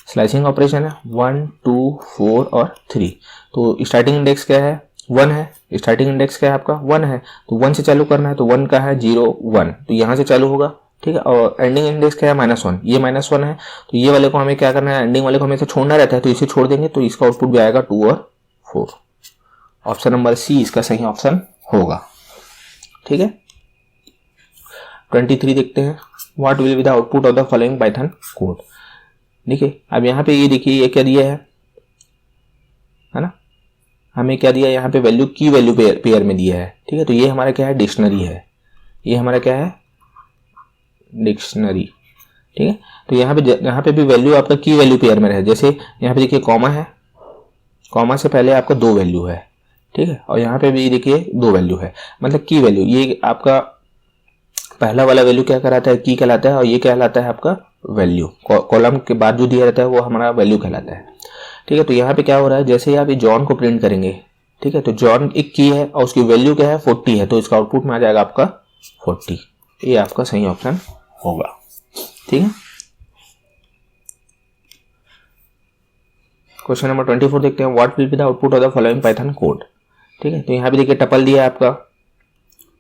Speaker 1: स्लाइसिंग ऑपरेशन है, 1 2 4 और 3। तो स्टार्टिंग इंडेक्स क्या है, 1 है। स्टार्टिंग इंडेक्स क्या है आपका, 1 है, तो 1 से चालू करना है, तो 1 का है 0 1, तो यहाँ से चालू होगा। ठीक है, और एंडिंग इंडेक्स क्या है, -1, ये -1 है, तो ये वाले को हमें क्या करना है, एंडिंग वाले को हमें से छोड़ना रहता है, तो इसे छोड़ देंगे, तो इसका आउटपुट भी आएगा 2 और 4। ऑप्शन नंबर सी इसका सही ऑप्शन होगा। ठीक है, 23 देखते हैं, what will be the output of the following Python code. देखिए अब यहाँ पे ये देखिए ये क्या दिया है ना, हमें क्या दिया है यहाँ पे, वैल्यू की वैल्यू पेयर में दिया है। ठीक है, तो ये हमारा क्या है, डिक्शनरी है, ये हमारा क्या है, डिक्शनरी। ठीक है, तो यहाँ पे भी वैल्यू आपका की वैल्यू पेयर में रहे, जैसे यहाँ पे देखिए कॉमा है, कॉमा से पहले आपका 2 वैल्यू है। ठीक है, और यहाँ पे भी देखिए 2 वैल्यू है, मतलब की वैल्यू, ये आपका पहला वाला वैल्यू क्या कहलाता है, की कहलाता है, और ये कहलाता है आपका वैल्यू। कॉलम के बाद जो दिया रहता है वो हमारा वैल्यू कहलाता है। ठीक है, तो यहाँ पे क्या हो रहा है, जैसे आप ये जॉन को प्रिंट करेंगे, ठीक है, तो जॉन एक की है और उसकी वैल्यू क्या है, 40 है, तो इसका आउटपुट में आ जाएगा आपका 40। ये आपका सही ऑप्शन होगा। ठीक है, क्वेश्चन नंबर 24 देखते हैं, what will be the output of the following Python code. ठीक है, तो यहाँ पे देखिए टपल दिया है आपका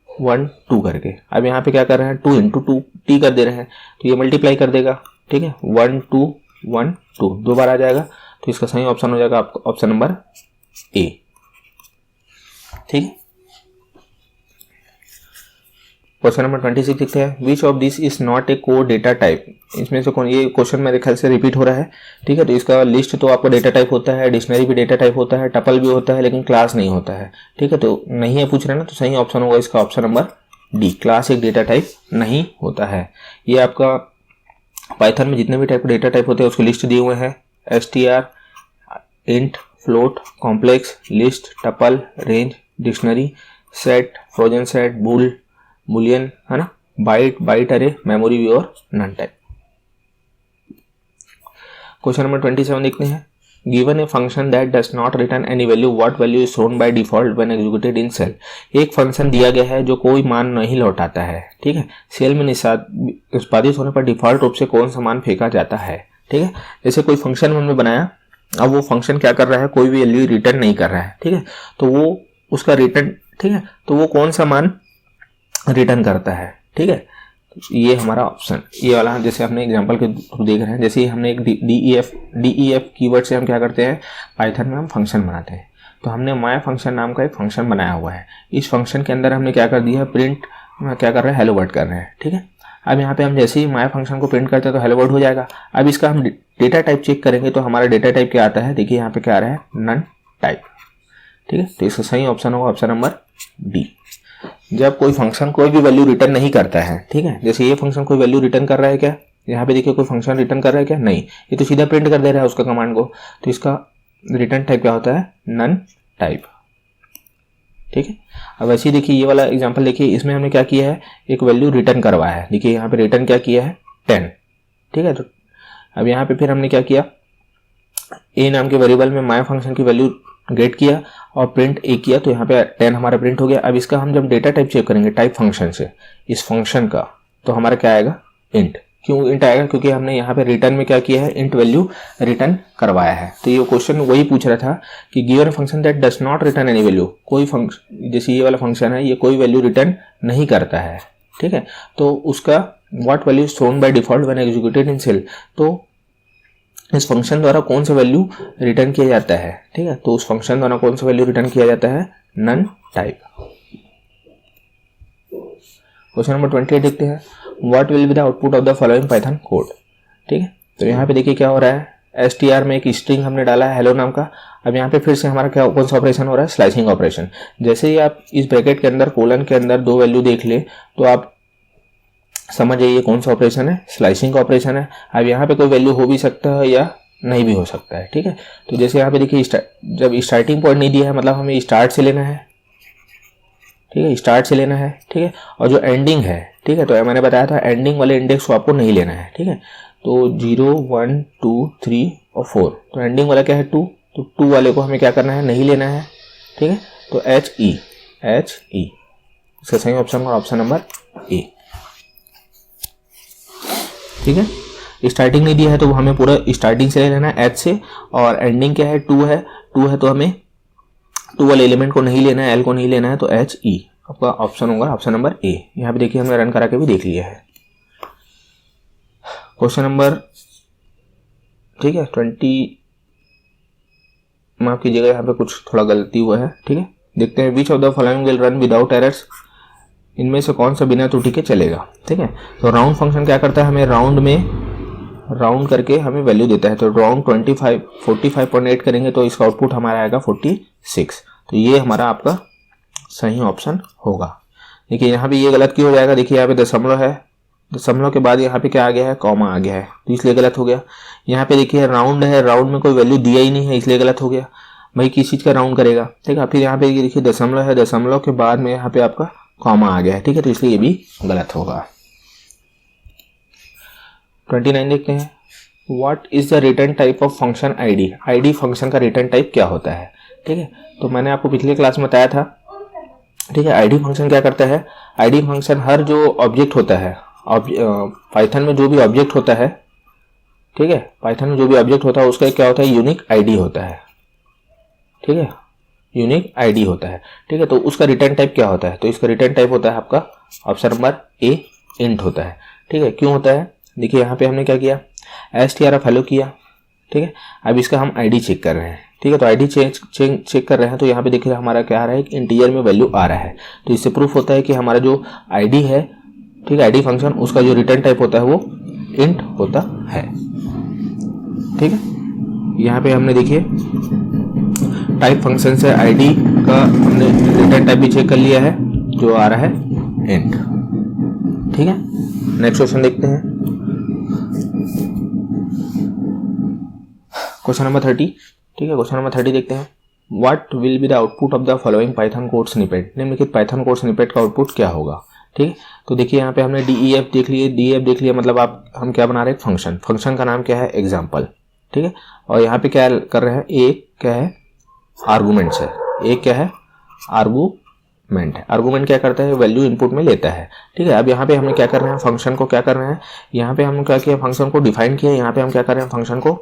Speaker 1: 1 2 करके, अब यहाँ पे क्या कर रहे हैं, 2 × 2 t कर दे रहे हैं, तो ये मल्टीप्लाई कर देगा। ठीक है, 1 2 1 2 दो बार आ जाएगा, तो इसका सही ऑप्शन हो जाएगा आपका ऑप्शन नंबर ए। ठीक है, क्वेश्चन नंबर 26 देखते हैं, which of this is not a code data type. इसमें से कौन, ये क्वेश्चन मेरे ख्याल से रिपीट हो रहा है। ठीक है, तो इसका लिस्ट तो आपका डेटा टाइप होता है, डिक्शनरी भी डेटा टाइप होता है, टपल भी होता है, लेकिन क्लास नहीं होता है। ठीक है, तो नहीं है पूछ रहे ना, तो सही ऑप्शन होगा इसका ऑप्शन नंबर डी, क्लास एक डेटा टाइप नहीं होता है। ये आपका पाइथन में जितने भी टाइप डेटा टाइप होते हैं उसके लिस्ट दिए हुए हैं, str, int, float, complex, list, tuple, range, dictionary, set, frozen set, boolean, है ना, बाइट अरे, मेमोरी व्यू और नन टाइप। क्वेश्चन नंबर 27 देखते हैं, given a function that does not return any value, what value is thrown by default when executed in cell. एक function दिया गया है जो कोई मान नहीं लौटाता है। ठीक है, सेल में निष्पादित होने पर डिफॉल्ट रूप से कौन सा मान फेंका जाता है। ठीक है, जैसे कोई फंक्शन हमने बनाया, अब वो फंक्शन क्या कर रहा है, कोई भी वैल्यू रिटर्न नहीं कर रहा है। ठीक है, तो वो उसका रिटर्न, ठीक है, तो वो कौन सा मान रिटर्न करता है। ठीक है, ये हमारा ऑप्शन, ये वाला जैसे हमने एग्जांपल के थ्रू देख रहे हैं, जैसे हमने एक डीईएफ कीवर्ड से हम क्या करते हैं, पाइथन में हम फंक्शन बनाते हैं। तो हमने माय फंक्शन नाम का एक फंक्शन बनाया हुआ है, इस फंक्शन के अंदर हमने क्या कर दिया है, प्रिंट क्या कर रहे हैं, हेलो वर्ड कर रहे हैं। ठीक है, अब यहाँ पे हम जैसे ही माय फंक्शन को प्रिंट करते हैं तो हेलो वर्ड हो जाएगा। अब इसका हम डेटा टाइप चेक करेंगे, तो हमारा डेटा टाइप क्या आता है, देखिए यहाँ पे क्या आ रहा है, नन टाइप। ठीक है, तो इसका सही ऑप्शन होगा ऑप्शन नंबर डी। जब कोई फंक्शन कोई भी वैल्यू रिटर्न नहीं करता है, ठीक है, जैसे ये फंक्शन कोई वैल्यू रिटर्न कर रहा है क्या, यहाँ पे देखिए कोई फंक्शन रिटर्न कर रहा है क्या, नहीं, ये तो सीधा प्रिंट कर दे रहा है उसका कमांड को, तो इसका रिटर्न टाइप क्या होता है, नन टाइप। ठीक है, अब वैसे ही देखिए ये वाला एग्जांपल देखिए, इसमें हमने क्या किया है, एक वैल्यू रिटर्न करवाया है। देखिए यहाँ पे रिटर्न क्या किया है, 10। ठीक है, तो अब यहाँ पे फिर हमने क्या किया, ए नाम के वेरिएबल में माय फंक्शन की वैल्यू गेट किया और प्रिंट ए किया, तो यहाँ पे 10 हमारा प्रिंट हो गया। अब इसका हम जब डेटा टाइप चेक करेंगे टाइप फंक्शन से, इस फंक्शन का, तो हमारा क्या आएगा, इंट। क्यों इंट आएगा, क्योंकि हमने यहाँ पे रिटर्न में क्या किया है, इंट वैल्यू रिटर्न करवाया है। तो ये क्वेश्चन वही पूछ रहा था कि given function that does not return any value, कोई फंक्शन, जैसे ये वाला फंक्शन है, ये कोई वैल्यू रिटर्न नहीं करता है। ठीक है, तो उसका what value is thrown by default when executed in cell, तो इस फंक्शन द्वारा कौन सा वैल्यू रिटर्न किया जाता है। ठीक है, तो उस फंक्शन द्वारा कौन सा वैल्यू रिटर्न किया जाता है, नन टाइप। क्वेश्चन नंबर 28 देखते हैं, what will be the output of the following Python code. ठीक है, तो यहाँ पे देखिए क्या हो रहा है, str में एक स्ट्रिंग हमने डाला है हेलो नाम का। अब यहाँ पे फिर से हमारा क्या कौन सा ऑपरेशन हो रहा है, स्लाइसिंग ऑपरेशन। जैसे ही आप इस ब्रैकेट के अंदर कोलन के अंदर 2 वैल्यू देख ले, तो आप समझ जाइए कौन सा ऑपरेशन है, स्लाइसिंग ऑपरेशन है। अब यहाँ पे कोई वैल्यू हो भी सकता है या नहीं भी हो सकता है। ठीक है, तो जैसे यहाँ पे देखिए जब स्टार्टिंग पॉइंट नहीं दिया है, मतलब हमें स्टार्ट से लेना है। ठीक है, स्टार्ट से लेना है। ठीक है, और जो एंडिंग है, ठीक है, तो मैंने बताया था एंडिंग वाले इंडेक्स को आपको नहीं लेना है। ठीक है, तो 0 1 2 3 और 4, तो एंडिंग वाला क्या है 2, तो 2 वाले को हमें क्या करना है, नहीं लेना है, ठीक है। तो HE इसका सही ऑप्शन होगा ऑप्शन नंबर ए, ठीक है। स्टार्टिंग नहीं दिया है तो हमें पूरा स्टार्टिंग से ले लेना है H से, और एंडिंग क्या है 2 है तो हमें 2 वाले एलिमेंट को नहीं लेना है, L को नहीं लेना है, तो HE आपका ऑप्शन होगा ऑप्शन नंबर ए। यहाँ पे देखिए हमने रन करा के भी देख लिया है। क्वेश्चन नंबर, ठीक है 20, माफ कीजिएगा यहाँ पे कुछ थोड़ा गलती हुआ है, ठीक है। देखते हैं विच of the following will run without errors, इनमें से कौन सा बिना त्रुटि के चलेगा, ठीक है। तो राउंड फंक्शन क्या करता है, हमें राउंड करके हमें वैल्यू देता है। तो राउंड 45.8 करेंगे तो इसका आउटपुट हमारा आएगा 46। तो ये हमारा आपका सही ऑप्शन होगा। देखिए यहाँ पे ये गलत क्यों हो जाएगा, देखिए यहाँ पे दशमलव है, दशमलव के बाद यहाँ पे क्या आ गया है, कॉमा आ गया है, तो इसलिए गलत हो गया। यहाँ पे देखिए राउंड है, राउंड में कोई वैल्यू दिया ही नहीं है, इसलिए गलत हो गया। भाई किस चीज़ का राउंड करेगा, ठीक है। फिर यहाँ पे देखिए दशमलव है, दशमलव के बाद में यहाँ पे आपका कॉमा आ गया है, ठीक है, तो इसलिए ये भी गलत होगा। 29 देखते हैं, what is the return type of function ID, ID function का रिटर्न टाइप क्या होता है, ठीक है। तो मैंने आपको पिछले क्लास में बताया था, ठीक है। आईडी फंक्शन क्या करता है, आईडी फंक्शन हर जो ऑब्जेक्ट होता है, पाइथन में जो भी ऑब्जेक्ट होता है, ठीक है, पाइथन में जो भी ऑब्जेक्ट होता है उसका क्या होता है, यूनिक आईडी होता है, ठीक है, यूनिक आईडी होता है, ठीक है। तो उसका रिटर्न टाइप क्या होता है, तो इसका रिटर्न टाइप होता है आपका ऑप्शन नंबर ए, इंट होता है, ठीक है। क्यों होता है, देखिए यहाँ पे हमने क्या किया, str हेलो किया, ठीक है। अब इसका हम आईडी चेक कर रहे हैं, ठीक है। तो आईडी चेक कर रहे हैं, तो यहाँ पे देखिए हमारा क्या आ रहा है, इंटीजर में वैल्यू आ रहा है। तो इससे प्रूफ होता है कि हमारा जो आईडी है, ठीक है, आईडी फंक्शन, उसका जो रिटर्न टाइप होता है वो इंट होता है, ठीक है। यहाँ पे हमने देखिए टाइप फंक्शन से आईडी का हमने रिटर्न टाइप भी चेक कर लिया है, जो आ रहा है इंट, ठीक है। नेक्स्ट क्वेश्चन देखते हैं, क्वेश्चन नंबर 30, ठीक है। क्वेश्चन नंबर 30 देखते हैं, what will be the output of the following Python code snippet, निम्नलिखित पाइथन कोड स्निपेट का आउटपुट क्या होगा, ठीक है। तो देखिए यहाँ पे हमने DEF देख लिए, मतलब हम क्या बना रहे हैं, फंक्शन, फंक्शन का नाम क्या है, एग्जाम्पल, ठीक है। और यहाँ पे क्या कर रहे हैं, एक क्या है, आर्गूमेंट्स है, एक क्या है, आर्गूमेंट है। आर्गूमेंट क्या करता है, वैल्यू इनपुट में लेता है, ठीक है। अब यहाँ पे हमें क्या कर रहे हैं, फंक्शन को क्या कर रहे हैं, यहाँ पे हम क्या किया, फंक्शन को डिफाइन किया, यहाँ पे हम क्या कर रहे हैं, फंक्शन को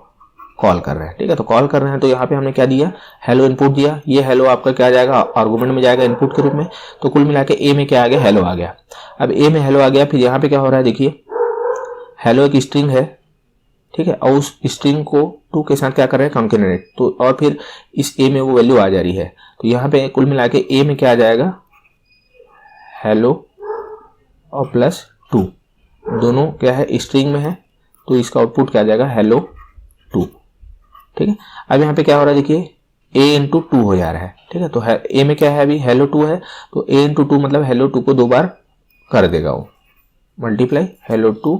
Speaker 1: कॉल कर रहे हैं, ठीक है। तो कॉल कर रहे हैं, तो यहाँ पे हमने क्या दिया, हेलो इनपुट दिया, ये हेलो आपका क्या जाएगा, आर्गूमेंट में जाएगा इनपुट के रूप में। तो कुल मिला के ए में क्या आ गया, हेलो आ गया। अब ए में हेलो आ गया, फिर यहाँ पे क्या हो रहा है, देखिए हेलो एक स्ट्रिंग है, ठीक है, और उस स्ट्रिंग को 2 के साथ क्या कर रहे हैं, कंकेटेनेट, तो और फिर इस ए में वो वैल्यू आ जा रही है। तो यहाँ पे कुल मिला के ए में क्या आ जाएगा, हेलो और +2, दोनों क्या है, स्ट्रिंग में है, तो इसका आउटपुट क्या आ जाएगा, हेलो 2, ठीक है। अब यहाँ पे क्या हो रहा है, देखिए a इंटू 2 हो जा रहा है, ठीक है। तो a में क्या है, अभी हेलो 2 है, तो a इंटू 2 मतलब हेलो 2 को 2 बार कर देगा वो, मल्टीप्लाई हेलो 2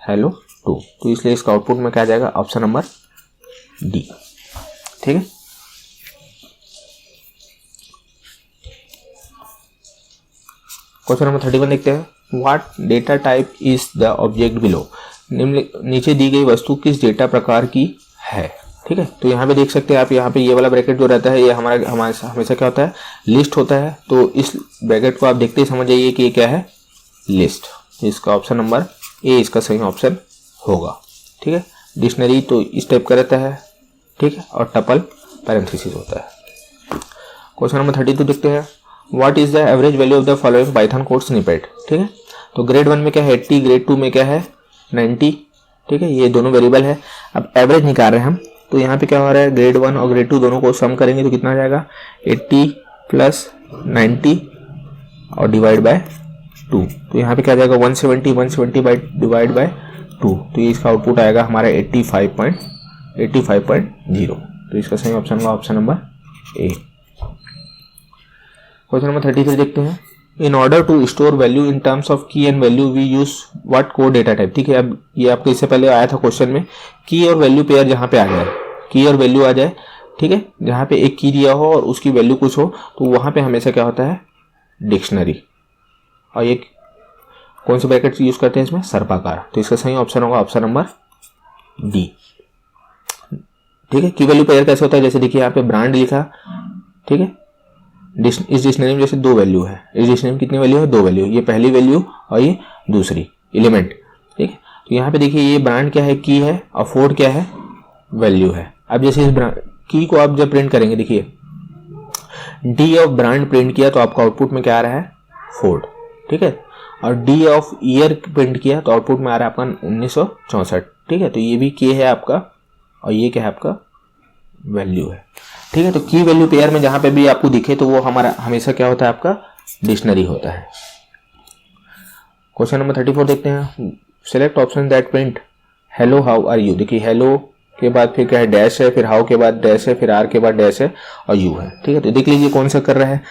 Speaker 1: हेलो 2, तो इसलिए इसका आउटपुट में क्या आ जाएगा, ऑप्शन नंबर डी, ठीक है। क्वेश्चन नंबर 31 देखते हैं, what data type is the object below, नीचे दी गई वस्तु किस डेटा प्रकार की है, ठीक है। तो यहाँ पे देख सकते हैं आप, यहाँ पे ये वाला ब्रैकेट जो रहता है, ये हमारा हमेशा क्या होता है, लिस्ट होता है। तो इस ब्रैकेट को आप देखते ही समझ जाइए कि ये क्या है, लिस्ट। इसका ऑप्शन नंबर ए इसका सही ऑप्शन होगा, ठीक है। डिक्शनरी तो इस टाइप का रहता है, ठीक है, और टपल पैरेंथेसिस होता है। क्वेश्चन नंबर 32 देखते हैं, what is the average value of the following Python code snippet, ठीक है। तो ग्रेड 1 में क्या है 80, ग्रेड 2 में क्या है 90, ठीक है, ये दोनों वेरिएबल है। अब एवरेज निकाल रहे हैं हम, तो यहाँ पे क्या हो रहा है, ग्रेड 1 और ग्रेड 2 दोनों को सम करेंगे तो कितना आ जाएगा, 80 + 90 और डिवाइड बाय 2, तो यहाँ पे क्या आ जाएगा 170 बाई डिवाइड बाय 2, तो ये इसका आउटपुट आएगा हमारा 85.0, तो इसका सही ऑप्शन होगा option number A. Question number 33 देखते हैं, in order to store value in terms of key and value we use what code data type, ठीक है। अब ये आपको इससे पहले आया था क्वेश्चन में, की और वैल्यू पेयर जहाँ पे आ जाए, की और वैल्यू आ जाए, ठीक है, जहाँ पे एक की दिया हो और उसकी वैल्यू कुछ हो, तो वहाँ पे हमेशा क्या होता है, डिक्शनरी। और ये कौन से ब्रैकेट यूज करते हैं इसमें, सर्पाकार, तो इसका सही ऑप्शन होगा ऑप्शन नंबर डी। ठीक है। की वैल्यू पेयर कैसे होता है, जैसे देखिए यहाँ पे ब्रांड लिखा, ठीक है, इस डिक्शनरी में जैसे 2 वैल्यू है, इस डिक्शनरी में कितनी वैल्यू है, 2 वैल्यू, ये पहली वैल्यू और ये दूसरी एलिमेंट, ठीक है। तो यहाँ पे देखिए ये ब्रांड क्या है, की है, और फोर्ड क्या है, वैल्यू है। अब जैसे इस की को आप जब प्रिंट करेंगे, देखिए डी ऑफ ब्रांड प्रिंट किया तो आपका आउटपुट में क्या आ रहा है, फोर्ड, ठीक है। और डी ऑफ ईयर प्रिंट किया तो आउटपुट में आ रहा है आपका 1964, ठीक है। तो ये भी के है आपका, और ये क्या है आपका, वैल्यू है, ठीक है। तो की वैल्यू पेयर में जहां पे भी आपको दिखे तो वो हमारा हमेशा क्या होता है, आपका डिक्शनरी होता है। क्वेश्चन नंबर 34 देखते हैं। Select option that print hello how are you. देखिए हेलो के बाद फिर क्या है, डैश है, फिर हाउ के बाद डैश है, फिर आर के बाद डैश है, और यू है, ठीक है। तो देख लीजिए कौन सा कर रहा है,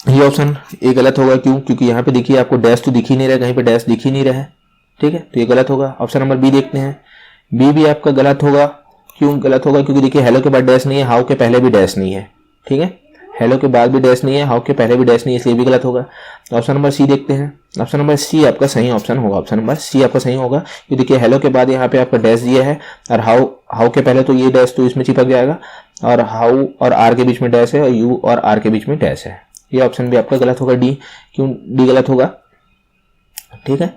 Speaker 1: ये ऑप्शन ए गलत होगा। क्यों, क्योंकि यहाँ पे देखिए आपको डैश तो दिख ही नहीं रहा है, कहीं पे डैश दिख ही नहीं रहा है, ठीक है। तो ये गलत होगा। ऑप्शन नंबर बी देखते हैं, बी भी आपका गलत होगा। क्यों गलत होगा, क्योंकि देखिए हेलो के बाद डैश नहीं है, हाउ के पहले भी डैश नहीं है, ठीक है। हेलो के बाद भी डैश नहीं है, हाउ के पहले भी डैश नहीं है, इसलिए भी गलत होगा। ऑप्शन नंबर सी देखते हैं। ऑप्शन नंबर सी आपका सही ऑप्शन होगा, ऑप्शन नंबर सी आपका सही होगा। ये देखिए हेलो के बाद यहाँ पे आपका डैश दिया है, और हाउ के पहले तो ये डैश तो इसमें चिपक जाएगा, और हाउ और आर के बीच में डैश है, और यू और आर के बीच में डैश है। ये ऑप्शन भी आपका गलत होगा, डी। क्यों डी गलत होगा, ठीक है,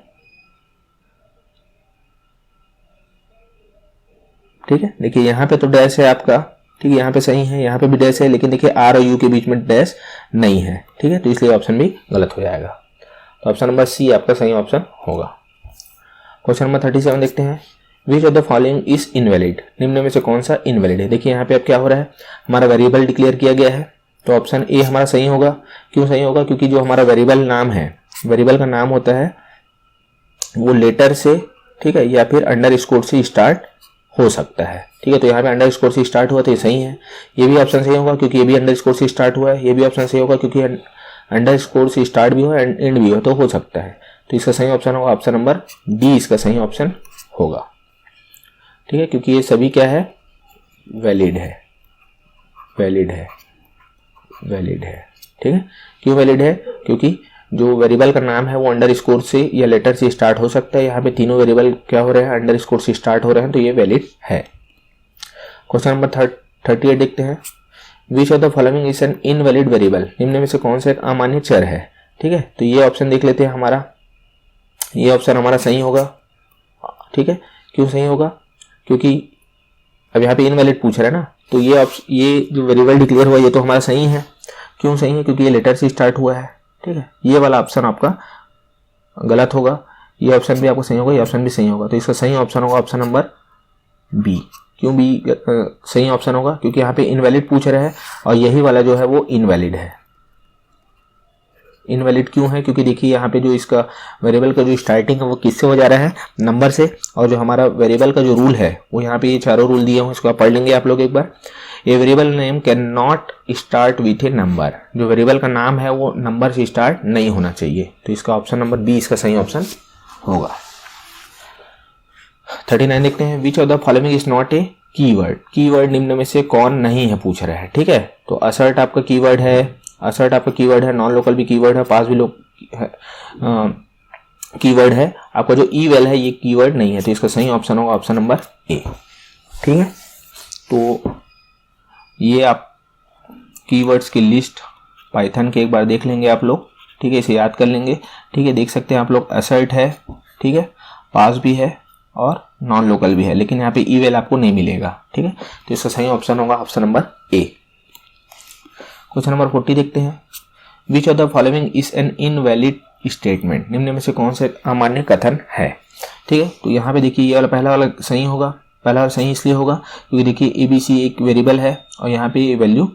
Speaker 1: ठीक है। देखिए यहाँ पे तो डैश है आपका, ठीक है, यहाँ पे सही है, यहाँ पे भी डैश है, लेकिन देखिए आर और यू के बीच में डैश नहीं है, ठीक है। तो इसलिए ऑप्शन भी गलत हो जाएगा। तो ऑप्शन नंबर सी आपका सही ऑप्शन होगा। क्वेश्चन नंबर 37 देखते हैं। विच of the following is invalid. निम्न में से कौन सा इनवैलिड है। देखिए यहाँ पे अब क्या हो रहा है, हमारा वेरिएबल डिक्लेयर किया गया है, तो ऑप्शन ए हमारा सही होगा। क्यों सही होगा, क्योंकि जो हमारा वेरिएबल नाम है, वेरिएबल का नाम होता है वो लेटर से, ठीक है, या फिर अंडरस्कोर से स्टार्ट हो सकता है, ठीक है। तो यहाँ पे अंडरस्कोर से स्टार्ट हुआ तो ये सही है। ये भी ऑप्शन सही होगा क्योंकि ये भी अंडरस्कोर से स्टार्ट हुआ है। ये भी ऑप्शन सही होगा क्योंकि अंडरस्कोर से स्टार्ट भी हो एंड एंड भी हो तो सकता है। तो इसका सही ऑप्शन होगा ऑप्शन नंबर डी, इसका सही ऑप्शन होगा, ठीक है, क्योंकि ये सभी क्या है, वैलिड है, वैलिड है, वैलिड है, ठीक है। क्यों वैलिड है, क्योंकि जो वेरिएबल का नाम है वो अंडरस्कोर से या लेटर से स्टार्ट हो सकता है। यहाँ पे तीनों वेरिएबल क्या हो रहे हैं, अंडरस्कोर से स्टार्ट हो रहे हैं, तो ये वैलिड है। क्वेश्चन नंबर 38 देखते हैं। विच of the following is an invalid variable. निम्न में से कौन सा एक अमान्य चर है, ठीक है। तो ये ऑप्शन देख लेते हैं हमारा, ये ऑप्शन हमारा सही होगा, ठीक है। क्यों सही होगा, क्योंकि अब यहाँ पे इनवैलिड पूछ रहा है ना, तो ये जो वेरिएबल डिक्लेयर हुआ ये तो हमारा सही है। क्यों सही है, क्योंकि ये लेटर से स्टार्ट हुआ है, ठीक है। ये वाला ऑप्शन आपका गलत होगा, ये ऑप्शन भी आपको सही होगा, ये ऑप्शन भी सही होगा। तो इसका सही ऑप्शन होगा ऑप्शन नंबर बी। क्यों बी सही ऑप्शन होगा, क्योंकि यहाँ पे इनवैलिड पूछ रहा है और यही वाला जो है वो इनवैलिड है। इनवैलिड क्यों है, क्योंकि देखिए यहाँ पे जो इसका वेरिएबल का जो स्टार्टिंग है वो किससे हो जा रहा है, नंबर से, और जो हमारा वेरिएबल का जो रूल है वो यहाँ पे ये चारों रूल दिए हुए हैं, इसको आप पढ़ लेंगे आप लोग एक बार। A variable name can not start with a number. जो वेरिएबल का नाम है वो नंबर से स्टार्ट नहीं होना चाहिए, तो इसका ऑप्शन नंबर बी इसका सही ऑप्शन होगा। 39 देखते हैं। विच of the following is not a keyword. Keyword निम्न में से कौन नहीं है पूछ रहा है, ठीक है। तो असर्ट आपका कीवर्ड है, असर्ट आपका कीवर्ड है, नॉन लोकल भी कीवर्ड है, पास भी कीवर्ड है। आपका जो ईवेल है ये कीवर्ड नहीं है, तो इसका सही ऑप्शन होगा ऑप्शन नंबर ए, ठीक है। तो ये आप कीवर्ड्स की लिस्ट पाइथन के एक बार देख लेंगे आप लोग, ठीक है, इसे याद कर लेंगे, ठीक है। देख सकते हैं आप लोग असर्ट है, ठीक है, पास भी है और नॉन लोकल भी है, लेकिन यहाँ पे ईवेल आपको नहीं मिलेगा, ठीक है। तो इसका सही ऑप्शन होगा option number A. Question number 40 देखते हैं। विच of the following is an invalid statement. निम्न में से कौन से अमान्य कथन है, ठीक है। तो यहाँ पे देखिए ये वाला पहला वाला सही होगा, पहला वाला सही इसलिए होगा क्योंकि देखिए ABC एक वेरिएबल है और यहाँ पे वैल्यू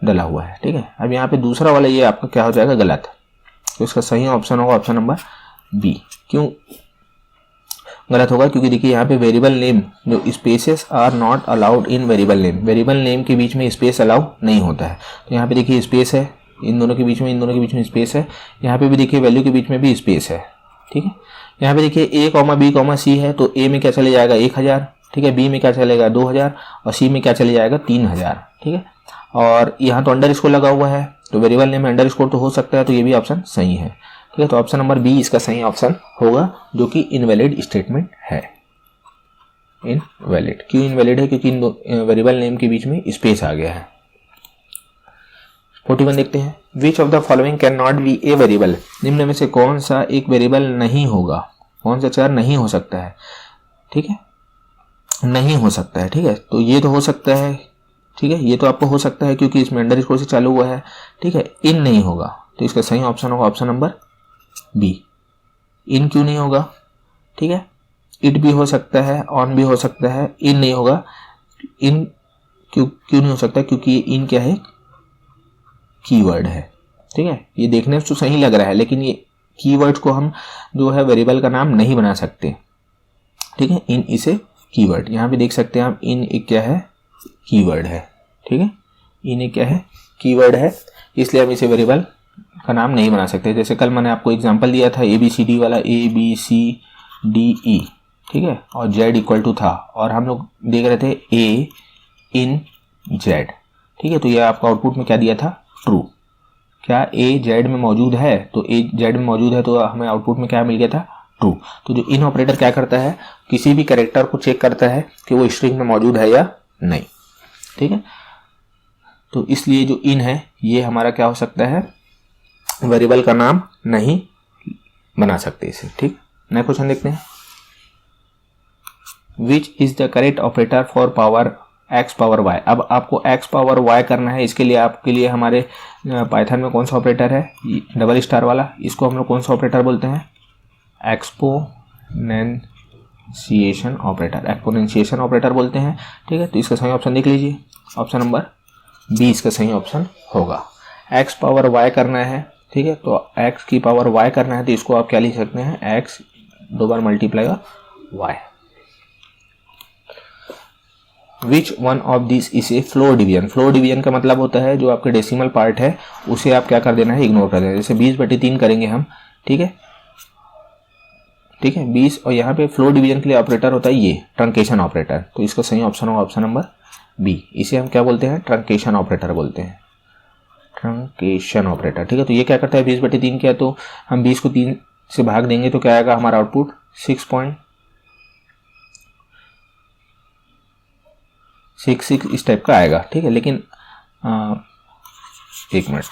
Speaker 1: डला हुआ है, ठीक है। अब यहाँ पे दूसरा वाला ये आपका क्या हो जाएगा, गलत, तो इसका सही ऑप्शन होगा ऑप्शन नंबर बी। क्यों गलत होगा, क्योंकि देखिए यहाँ पे वेरिएबल नेम जो spaces are not allowed in variable name, variable name के बीच में स्पेस अलाउ नहीं होता है। तो यहाँ पे देखिए स्पेस है, इन दोनों के बीच में, इन दोनों के बीच में स्पेस है, यहाँ पे भी देखिए वैल्यू के बीच में भी स्पेस है, ठीक है। यहाँ पे देखिए A, B, C है, तो A में क्या चले जाएगा 1000, ठीक है, B में क्या चलेगा 2000 और C में क्या चले जाएगा 3000, ठीक है। और यहाँ तो अंडरस्कोर लगा हुआ है, तो वेरिएबल नेम में अंडरस्कोर तो हो सकता है, तो ये भी ऑप्शन सही है, ठीक है। तो ऑप्शन नंबर बी इसका सही ऑप्शन होगा, जो कि इनवैलिड स्टेटमेंट है। इनवैलिड। क्यों इनवैलिड है? क्योंकि इन दो वेरिएबल नेम के बीच में स्पेस आ गया है। 41 देखते हैं, विच of the following can not be a variable, निम्न में से कौन सा एक वेरिएबल नहीं होगा, कौन सा चर नहीं हो सकता है, ठीक है, नहीं हो सकता है, ठीक है। तो ये तो हो सकता है, ठीक है, ये तो आपको हो सकता है क्योंकि इसमें अंडर स्कोर से चालू हुआ है, ठीक है। इन नहीं होगा, तो इसका सही ऑप्शन होगा ऑप्शन नंबर बी। इन क्यों नहीं होगा? ठीक है, इट भी हो सकता है, ऑन भी हो सकता है, इन नहीं होगा। इन क्यों नहीं हो सकता? क्योंकि ये इन क्या है? कीवर्ड है, ठीक है। ये देखने से तो सही लग रहा है, लेकिन ये कीवर्ड को हम जो है वेरिएबल का नाम नहीं बना सकते, ठीक है। इन इसे कीवर्ड, यहाँ पे देख सकते हैं आप, इन एक क्या है? कीवर्ड है, ठीक है। इन एक क्या है? कीवर्ड है, इसलिए हम इसे वेरिएबल का नाम नहीं बना सकते। जैसे कल मैंने आपको एग्जांपल दिया था ABCD वाला, ABCDE, ठीक है, और Z इक्वल टू था, और हम लोग देख रहे थे A इन Z, ठीक है। तो ये आपका आउटपुट में क्या दिया था? ट्रू। क्या A Z में मौजूद है? तो A Z में मौजूद है, तो हमें आउटपुट में क्या मिल गया था? ट्रू। तो जो इन ऑपरेटर क्या करता है? किसी भी कैरेक्टर को चेक करता है कि वो स्ट्रिंग में मौजूद है या नहीं, ठीक है। तो इसलिए जो इन है ये हमारा क्या हो सकता है? वेरिएबल का नाम नहीं बना सकते इसे, ठीक। नेक्स्ट क्वेश्चन देखते हैं, which is the correct operator for power x power y। अब आपको x पावर y करना है, इसके लिए आपके लिए हमारे पाइथन में कौन सा ऑपरेटर है? डबल स्टार वाला, इसको हम लोग कौन सा ऑपरेटर बोलते हैं? एक्सपोनेंशिएशन ऑपरेटर, एक्सपोनेंशिएशन ऑपरेटर बोलते हैं, ठीक है। तो इसका सही ऑप्शन देख लीजिए, ऑप्शन नंबर बी इसका सही ऑप्शन होगा। x पावर y करना है, ठीक है, तो x की पावर y करना है, तो इसको आप क्या लिख सकते हैं? x दो बार multiply y। Which one of this is a floor division. Floor division का मतलब होता है जो आपके डेसिमल पार्ट है उसे आप क्या कर देना है? इग्नोर कर देना है। जैसे 20/3 करेंगे हम, ठीक है, ठीक है 20, और यहाँ पे फ्लोर डिवीजन के लिए ऑपरेटर होता है ये ट्रंकेशन ऑपरेटर, तो इसका सही ऑप्शन होगा ऑप्शन नंबर बी। इसे हम क्या बोलते हैं? ट्रंकेशन ऑपरेटर बोलते हैं, ट्रंकेशन ऑपरेटर, ठीक है। तो ये क्या करता है? 20/3 किया, तो हम 20 को 3 से भाग देंगे तो क्या आएगा हमारा आउटपुट? 6.66 इस टाइप का आएगा, ठीक है। लेकिन एक मिनट,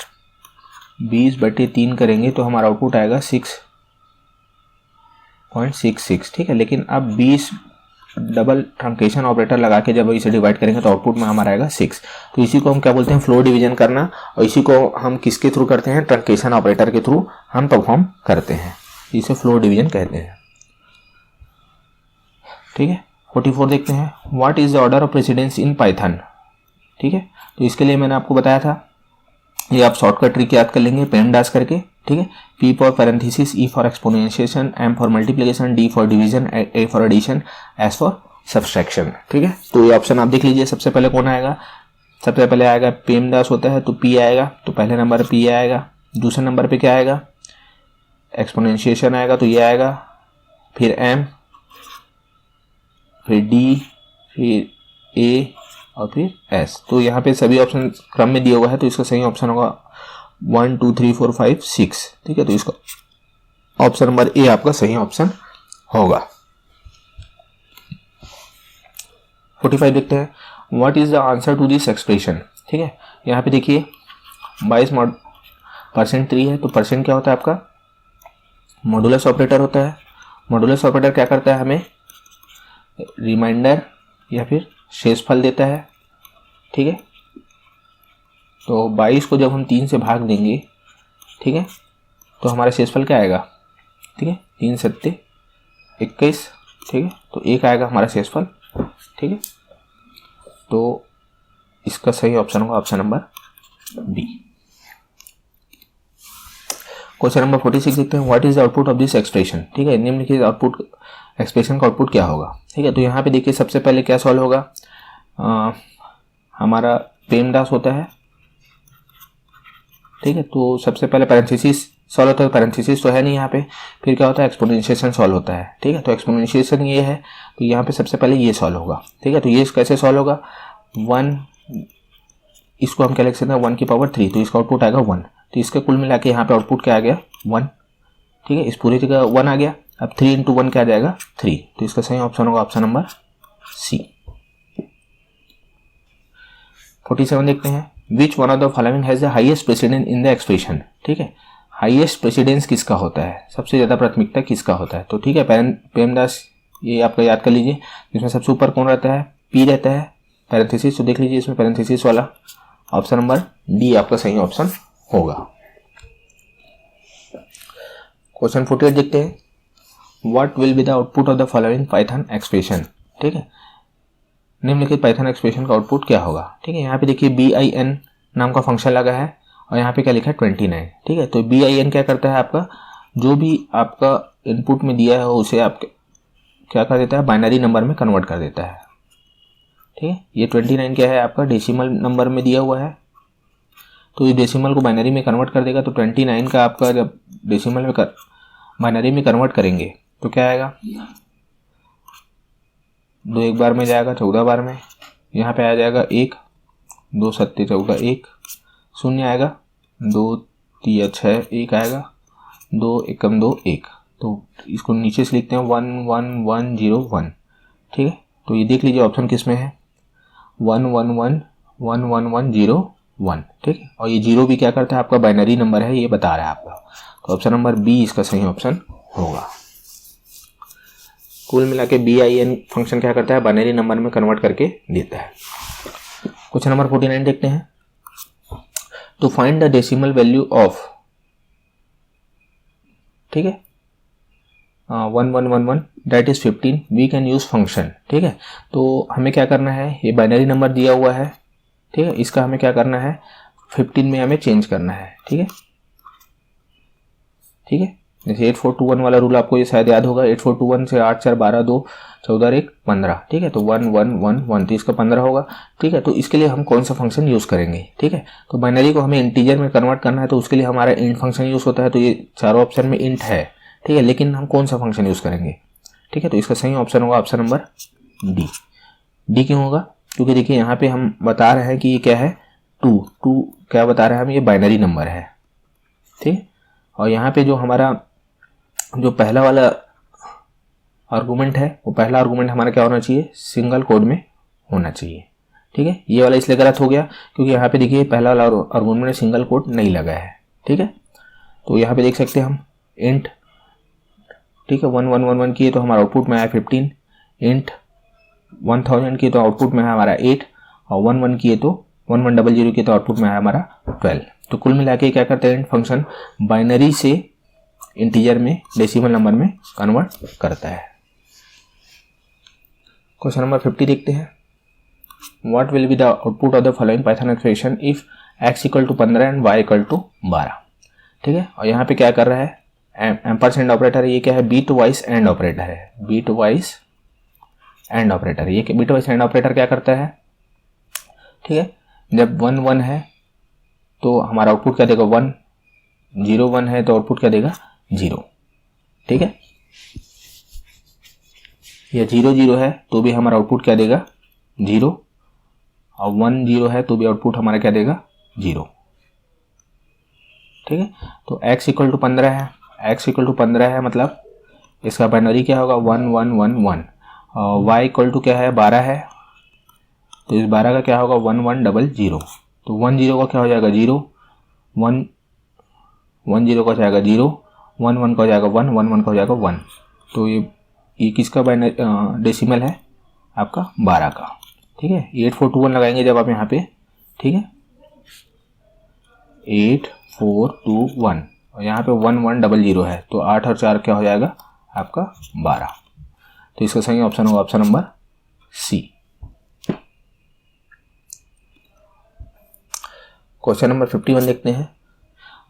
Speaker 1: 20/3 करेंगे तो हमारा आउटपुट आएगा 6.66, ठीक है। लेकिन अब 20 डबल ट्रंकेशन ऑपरेटर लगा के जब इसे डिवाइड करेंगे तो आउटपुट में हमारा आएगा 6। तो इसी को हम क्या बोलते हैं? फ्लोर डिवीजन करना, और इसी को हम किसके थ्रू करते हैं? ट्रंकेशन ऑपरेटर के थ्रू हम परफॉर्म करते हैं, इसे फ्लोर डिवीजन कहते हैं, ठीक है। 44 देखते हैं, what is the order of precedence in Python, ठीक है। तो इसके लिए मैंने आपको बताया था, ये आप शॉर्टकट ट्रिक याद कर लेंगे पेमडास करके, ठीक है। P for parenthesis, E for exponentiation, M for multiplication, D for division, A for addition, S for subtraction, ठीक है। तो ये ऑप्शन आप देख लीजिए, सबसे पहले कौन आएगा? सबसे पहले आएगा पेमडास होता है तो P आएगा, तो पहले नंबर पर P आएगा। दूसरे नंबर पे क्या आएगा? एक्सपोनेंशिएशन आएगा, तो ये आएगा, फिर M, फिर D, फिर A और फिर S। तो यहाँ पे सभी ऑप्शन क्रम में दिया हुआ है, तो इसका सही ऑप्शन होगा 1 2 3 4 5 6, ठीक है। तो इसका ऑप्शन नंबर ए आपका सही ऑप्शन होगा। 45 देखते हैं, what is the answer to this expression, ठीक है। यहाँ पे देखिए 22% है, तो परसेंट क्या होता है आपका? मॉडुलस ऑपरेटर होता है। मॉडुलस ऑपरेटर क्या करता है? हमें रिमाइंडर या फिर शेषफल देता है, ठीक है। तो 22 को जब हम 3 से भाग देंगे, ठीक है, तो हमारा शेषफल क्या आएगा? ठीक है, 3 7 21, ठीक है। तो 1 आएगा हमारा शेषफल, ठीक है। तो इसका सही ऑप्शन होगा option number B. Question number 46 देखते हैं, what is the output of this expression, ठीक है। निम्नलिखित आउटपुट एक्सप्रेशन का आउटपुट क्या होगा, ठीक है। तो यहाँ पे देखिए सबसे पहले क्या सॉल्व होगा? हमारा पेमडास होता है, ठीक है। तो सबसे पहले पैरेंथेसिस सॉल्व होता है, पैरेंथेसिस तो है नहीं यहाँ पे। फिर क्या होता है? एक्सपोनेंशिएशन सॉल्व होता है, ठीक है। तो एक्सपोनेंशिएशन ये है, तो यहाँ पे सबसे पहले ये सॉल्व होगा, ठीक है। तो ये कैसे सॉल्व होगा? 1, इसको हम क्या लिख सकते हैं? 1 की पावर 3, तो इसका आउटपुट आएगा 1। तो इसके कुल मिला के यहाँ पे आउटपुट क्या आ गया? 1, ठीक है। इस पूरी जगह 1 आ गया। अब 3 × 1 क्या आ जाएगा? 3। तो इसका सही ऑप्शन होगा ऑप्शन नंबर सी। 47 देखते हैं, विच one of the following has the highest precedence in the expression. ठीक है, हाईएस्ट प्रेसिडेंस किसका होता है, सबसे ज्यादा प्राथमिकता किसका होता है। तो ठीक है, प्रेमदास ये आपका याद कर लीजिए। इसमें सबसे ऊपर कौन रहता है, पी रहता है, पैरेंथेसिस। तो देख लीजिए इसमें पैरेंथेसिस वाला ऑप्शन नंबर डी आपका सही ऑप्शन होगा। क्वेश्चन 48 देखते हैं, what will be the output of the following Python expression. ठीक है, निम्नलिखित पाइथन एक्सप्रेशन का आउटपुट क्या होगा। ठीक है, यहाँ पे देखिए bin नाम का फंक्शन लगा है और यहाँ पे क्या लिखा है 29। ठीक है, तो bin क्या करता है, आपका जो भी आपका इनपुट में दिया है उसे आप क्या कर देता है, बाइनरी नंबर में कन्वर्ट कर देता है। ठीक है, ये 29 क्या है, आपका डेसिमल नंबर में दिया हुआ है, तो ये डेसिमल को बाइनरी में कन्वर्ट कर देगा। तो 29 का आपका जब डेसिमल में बाइनरी में कन्वर्ट करेंगे तो क्या आएगा, 2 एक बार में जाएगा 14 बार में, यहाँ पे आ जाएगा 1, 2 सत्ते 14, 1 शून्य आएगा, 2 3 6 1 आएगा, 2 एकम 2 1। तो इसको नीचे से लिखते हैं 1 1 1 0 1। ठीक है, तो ये देख लीजिए ऑप्शन किस में है, 1 1 1 1 1 1 0 1। ठीक है, और ये 0 भी क्या करता है, आपका बाइनरी नंबर है, ये बता रहा है आपका। तो ऑप्शन नंबर बी इसका सही ऑप्शन होगा। कुल मिला के bin फंक्शन क्या करता है, बाइनरी नंबर में कन्वर्ट करके देता है। क्वेश्चन नंबर 49 देखते हैं, to find the decimal value of, ठीक है, 1111 that is 15 we can use function. ठीक है, तो हमें क्या करना है, ये बाइनरी नंबर दिया हुआ है। ठीक है, इसका हमें क्या करना है, 15 में हमें चेंज करना है। ठीक है, ठीक है, जैसे 8421 वाला रूल आपको ये शायद याद होगा, 8421 से 8 4 12 2 14 1 15। ठीक है, तो 1 1 1 1 तो इसका 15 होगा। ठीक है, तो इसके लिए हम कौन सा फंक्शन यूज करेंगे। ठीक है, तो बाइनरी को हमें इंटीजर में कन्वर्ट करना है, तो उसके लिए हमारा इंट फंक्शन यूज होता है। तो ये चारों ऑप्शन में इंट है। ठीक है, लेकिन हम कौन सा फंक्शन यूज करेंगे। ठीक है, तो इसका सही ऑप्शन होगा ऑप्शन नंबर डी। डी क्यों होगा, क्योंकि देखिए यहाँ पे हम बता रहे हैं कि ये क्या है, 2 क्या बता रहे हैं हम, ये बाइनरी नंबर है। ठीक है, और यहाँ पे जो हमारा जो पहला वाला आर्गुमेंट है, वो पहला आर्गुमेंट हमारा क्या होना चाहिए, सिंगल कोड में होना चाहिए। ठीक है, ये वाला इसलिए गलत हो गया क्योंकि यहाँ पे देखिए पहला वाला आर्गुमेंट में सिंगल कोड नहीं लगा है। ठीक है, तो यहाँ पे देख सकते हैं हम इंट, ठीक है, 1111 किए तो हमारा आउटपुट में आया 15, इंट 1000 किए तो आउटपुट में आया हमारा 8, और 11 किए तो 1100 किए तो आउटपुट में आया हमारा 12। तो कुल मिला के क्या करते हैं, इंट फंक्शन बाइनरी से इंटीजर में डेसिमल नंबर में कन्वर्ट करता है। क्वेश्चन नंबर 50 देखते हैं, what will be the output of the following Python expression if x equal to 15 and y equal to 12। ठीक है, और यहाँ पे क्या कर रहा है, एम्परसेंड ऑपरेटर, ये क्या है, बीट वाइज एंड ऑपरेटर है, बीट वाइज एंड ऑपरेटर। ये बीट वाइज एंड ऑपरेटर क्या करता है, ठीक है, जब 1 1 है तो हमारा आउटपुट क्या देगा 1, 0 1 है तो आउटपुट क्या देगा 0। ठीक है, या 0 0 है तो भी हमारा आउटपुट क्या देगा 0, और 1 0 है तो भी आउटपुट हमारा क्या देगा 0। ठीक है, तो x इक्वल टू 15 है, x इक्वल टू 15 है मतलब इसका बाइनरी क्या होगा 1 1 1 1, और y इक्वल टू क्या है 12 है, तो इस 12 का क्या होगा 1 1 0 0। तो 1 0 का क्या हो जाएगा 0, 1 1 0 का हो जाएगा 0, 1 1 का हो जाएगा 1, 1 1 का हो जाएगा 1। तो ये किसका बाइनरी डेसिमल है, आपका 12 का। ठीक है, 8421 लगाएंगे जब आप यहाँ पे, ठीक है, 8421, और यहाँ पे 1 1 0 है, तो 8 और 4 क्या हो जाएगा आपका 12। तो इसका सही ऑप्शन होगा option number C. Question number 51 देखते हैं,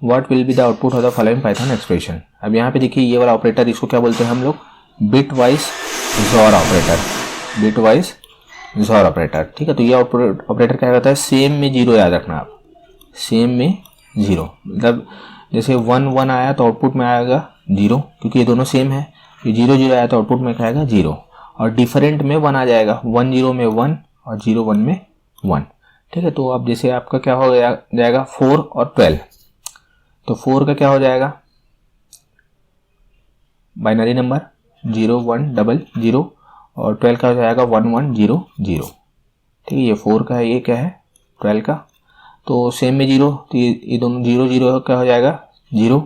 Speaker 1: what will be the output of the following Python expression. अब यहाँ पे देखिए ये वाला ऑपरेटर, इसको क्या बोलते हैं हम लोग, bit wise XOR operator, bit wise XOR operator. ठीक है, तो ये ऑपरेटर क्या करता है, सेम में 0 याद रखना आप, सेम में 0, मतलब जैसे 1 1 आया तो आउटपुट में आएगा 0, क्योंकि ये दोनों सेम है। ये 0 0 आया तो आउटपुट में क्या आएगा 0, और डिफरेंट में 1 आ जाएगा, 1 0 में 1 और 0 1 में 1। ठीक है, तो अब जैसे आपका क्या हो जाएगा 4 और 12, तो 4 का क्या हो जाएगा बाइनरी नंबर 0 1 0 0, और 12 का हो जाएगा 1100। ठीक है, ये 4 का है, ये क्या है 12 का, तो सेम में 0, तो ये दोनों 0 0 क्या हो जाएगा 0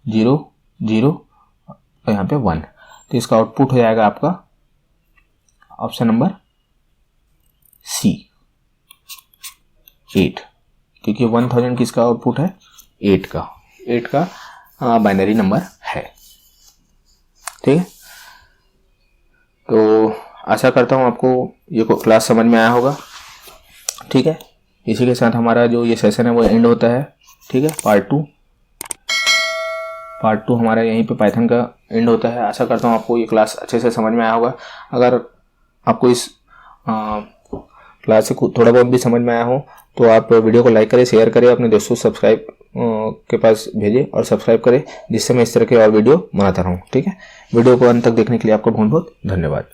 Speaker 1: 0 0 और यहाँ पे 1, तो इसका आउटपुट हो जाएगा आपका ऑप्शन नंबर सी 8, क्योंकि 1000 किसका आउटपुट है 8 का बाइनरी नंबर है। ठीक है, तो आशा करता हूँ आपको ये क्लास समझ में आया होगा। ठीक है, इसी के साथ हमारा जो ये सेशन है वो एंड होता है। ठीक है, पार्ट टू हमारा यहीं पे पाइथन का एंड होता है। आशा करता हूँ आपको ये क्लास अच्छे से समझ में आया होगा। अगर आपको इस क्लास से थोड़ा बहुत भी समझ में आया हो तो आप वीडियो को लाइक करें, शेयर करें, अपने दोस्तों सब्सक्राइब के पास भेजें और सब्सक्राइब करें, जिससे मैं इस तरह के और वीडियो बनाता रहूँ। ठीक है, वीडियो को अंत तक देखने के लिए आपका बहुत बहुत धन्यवाद।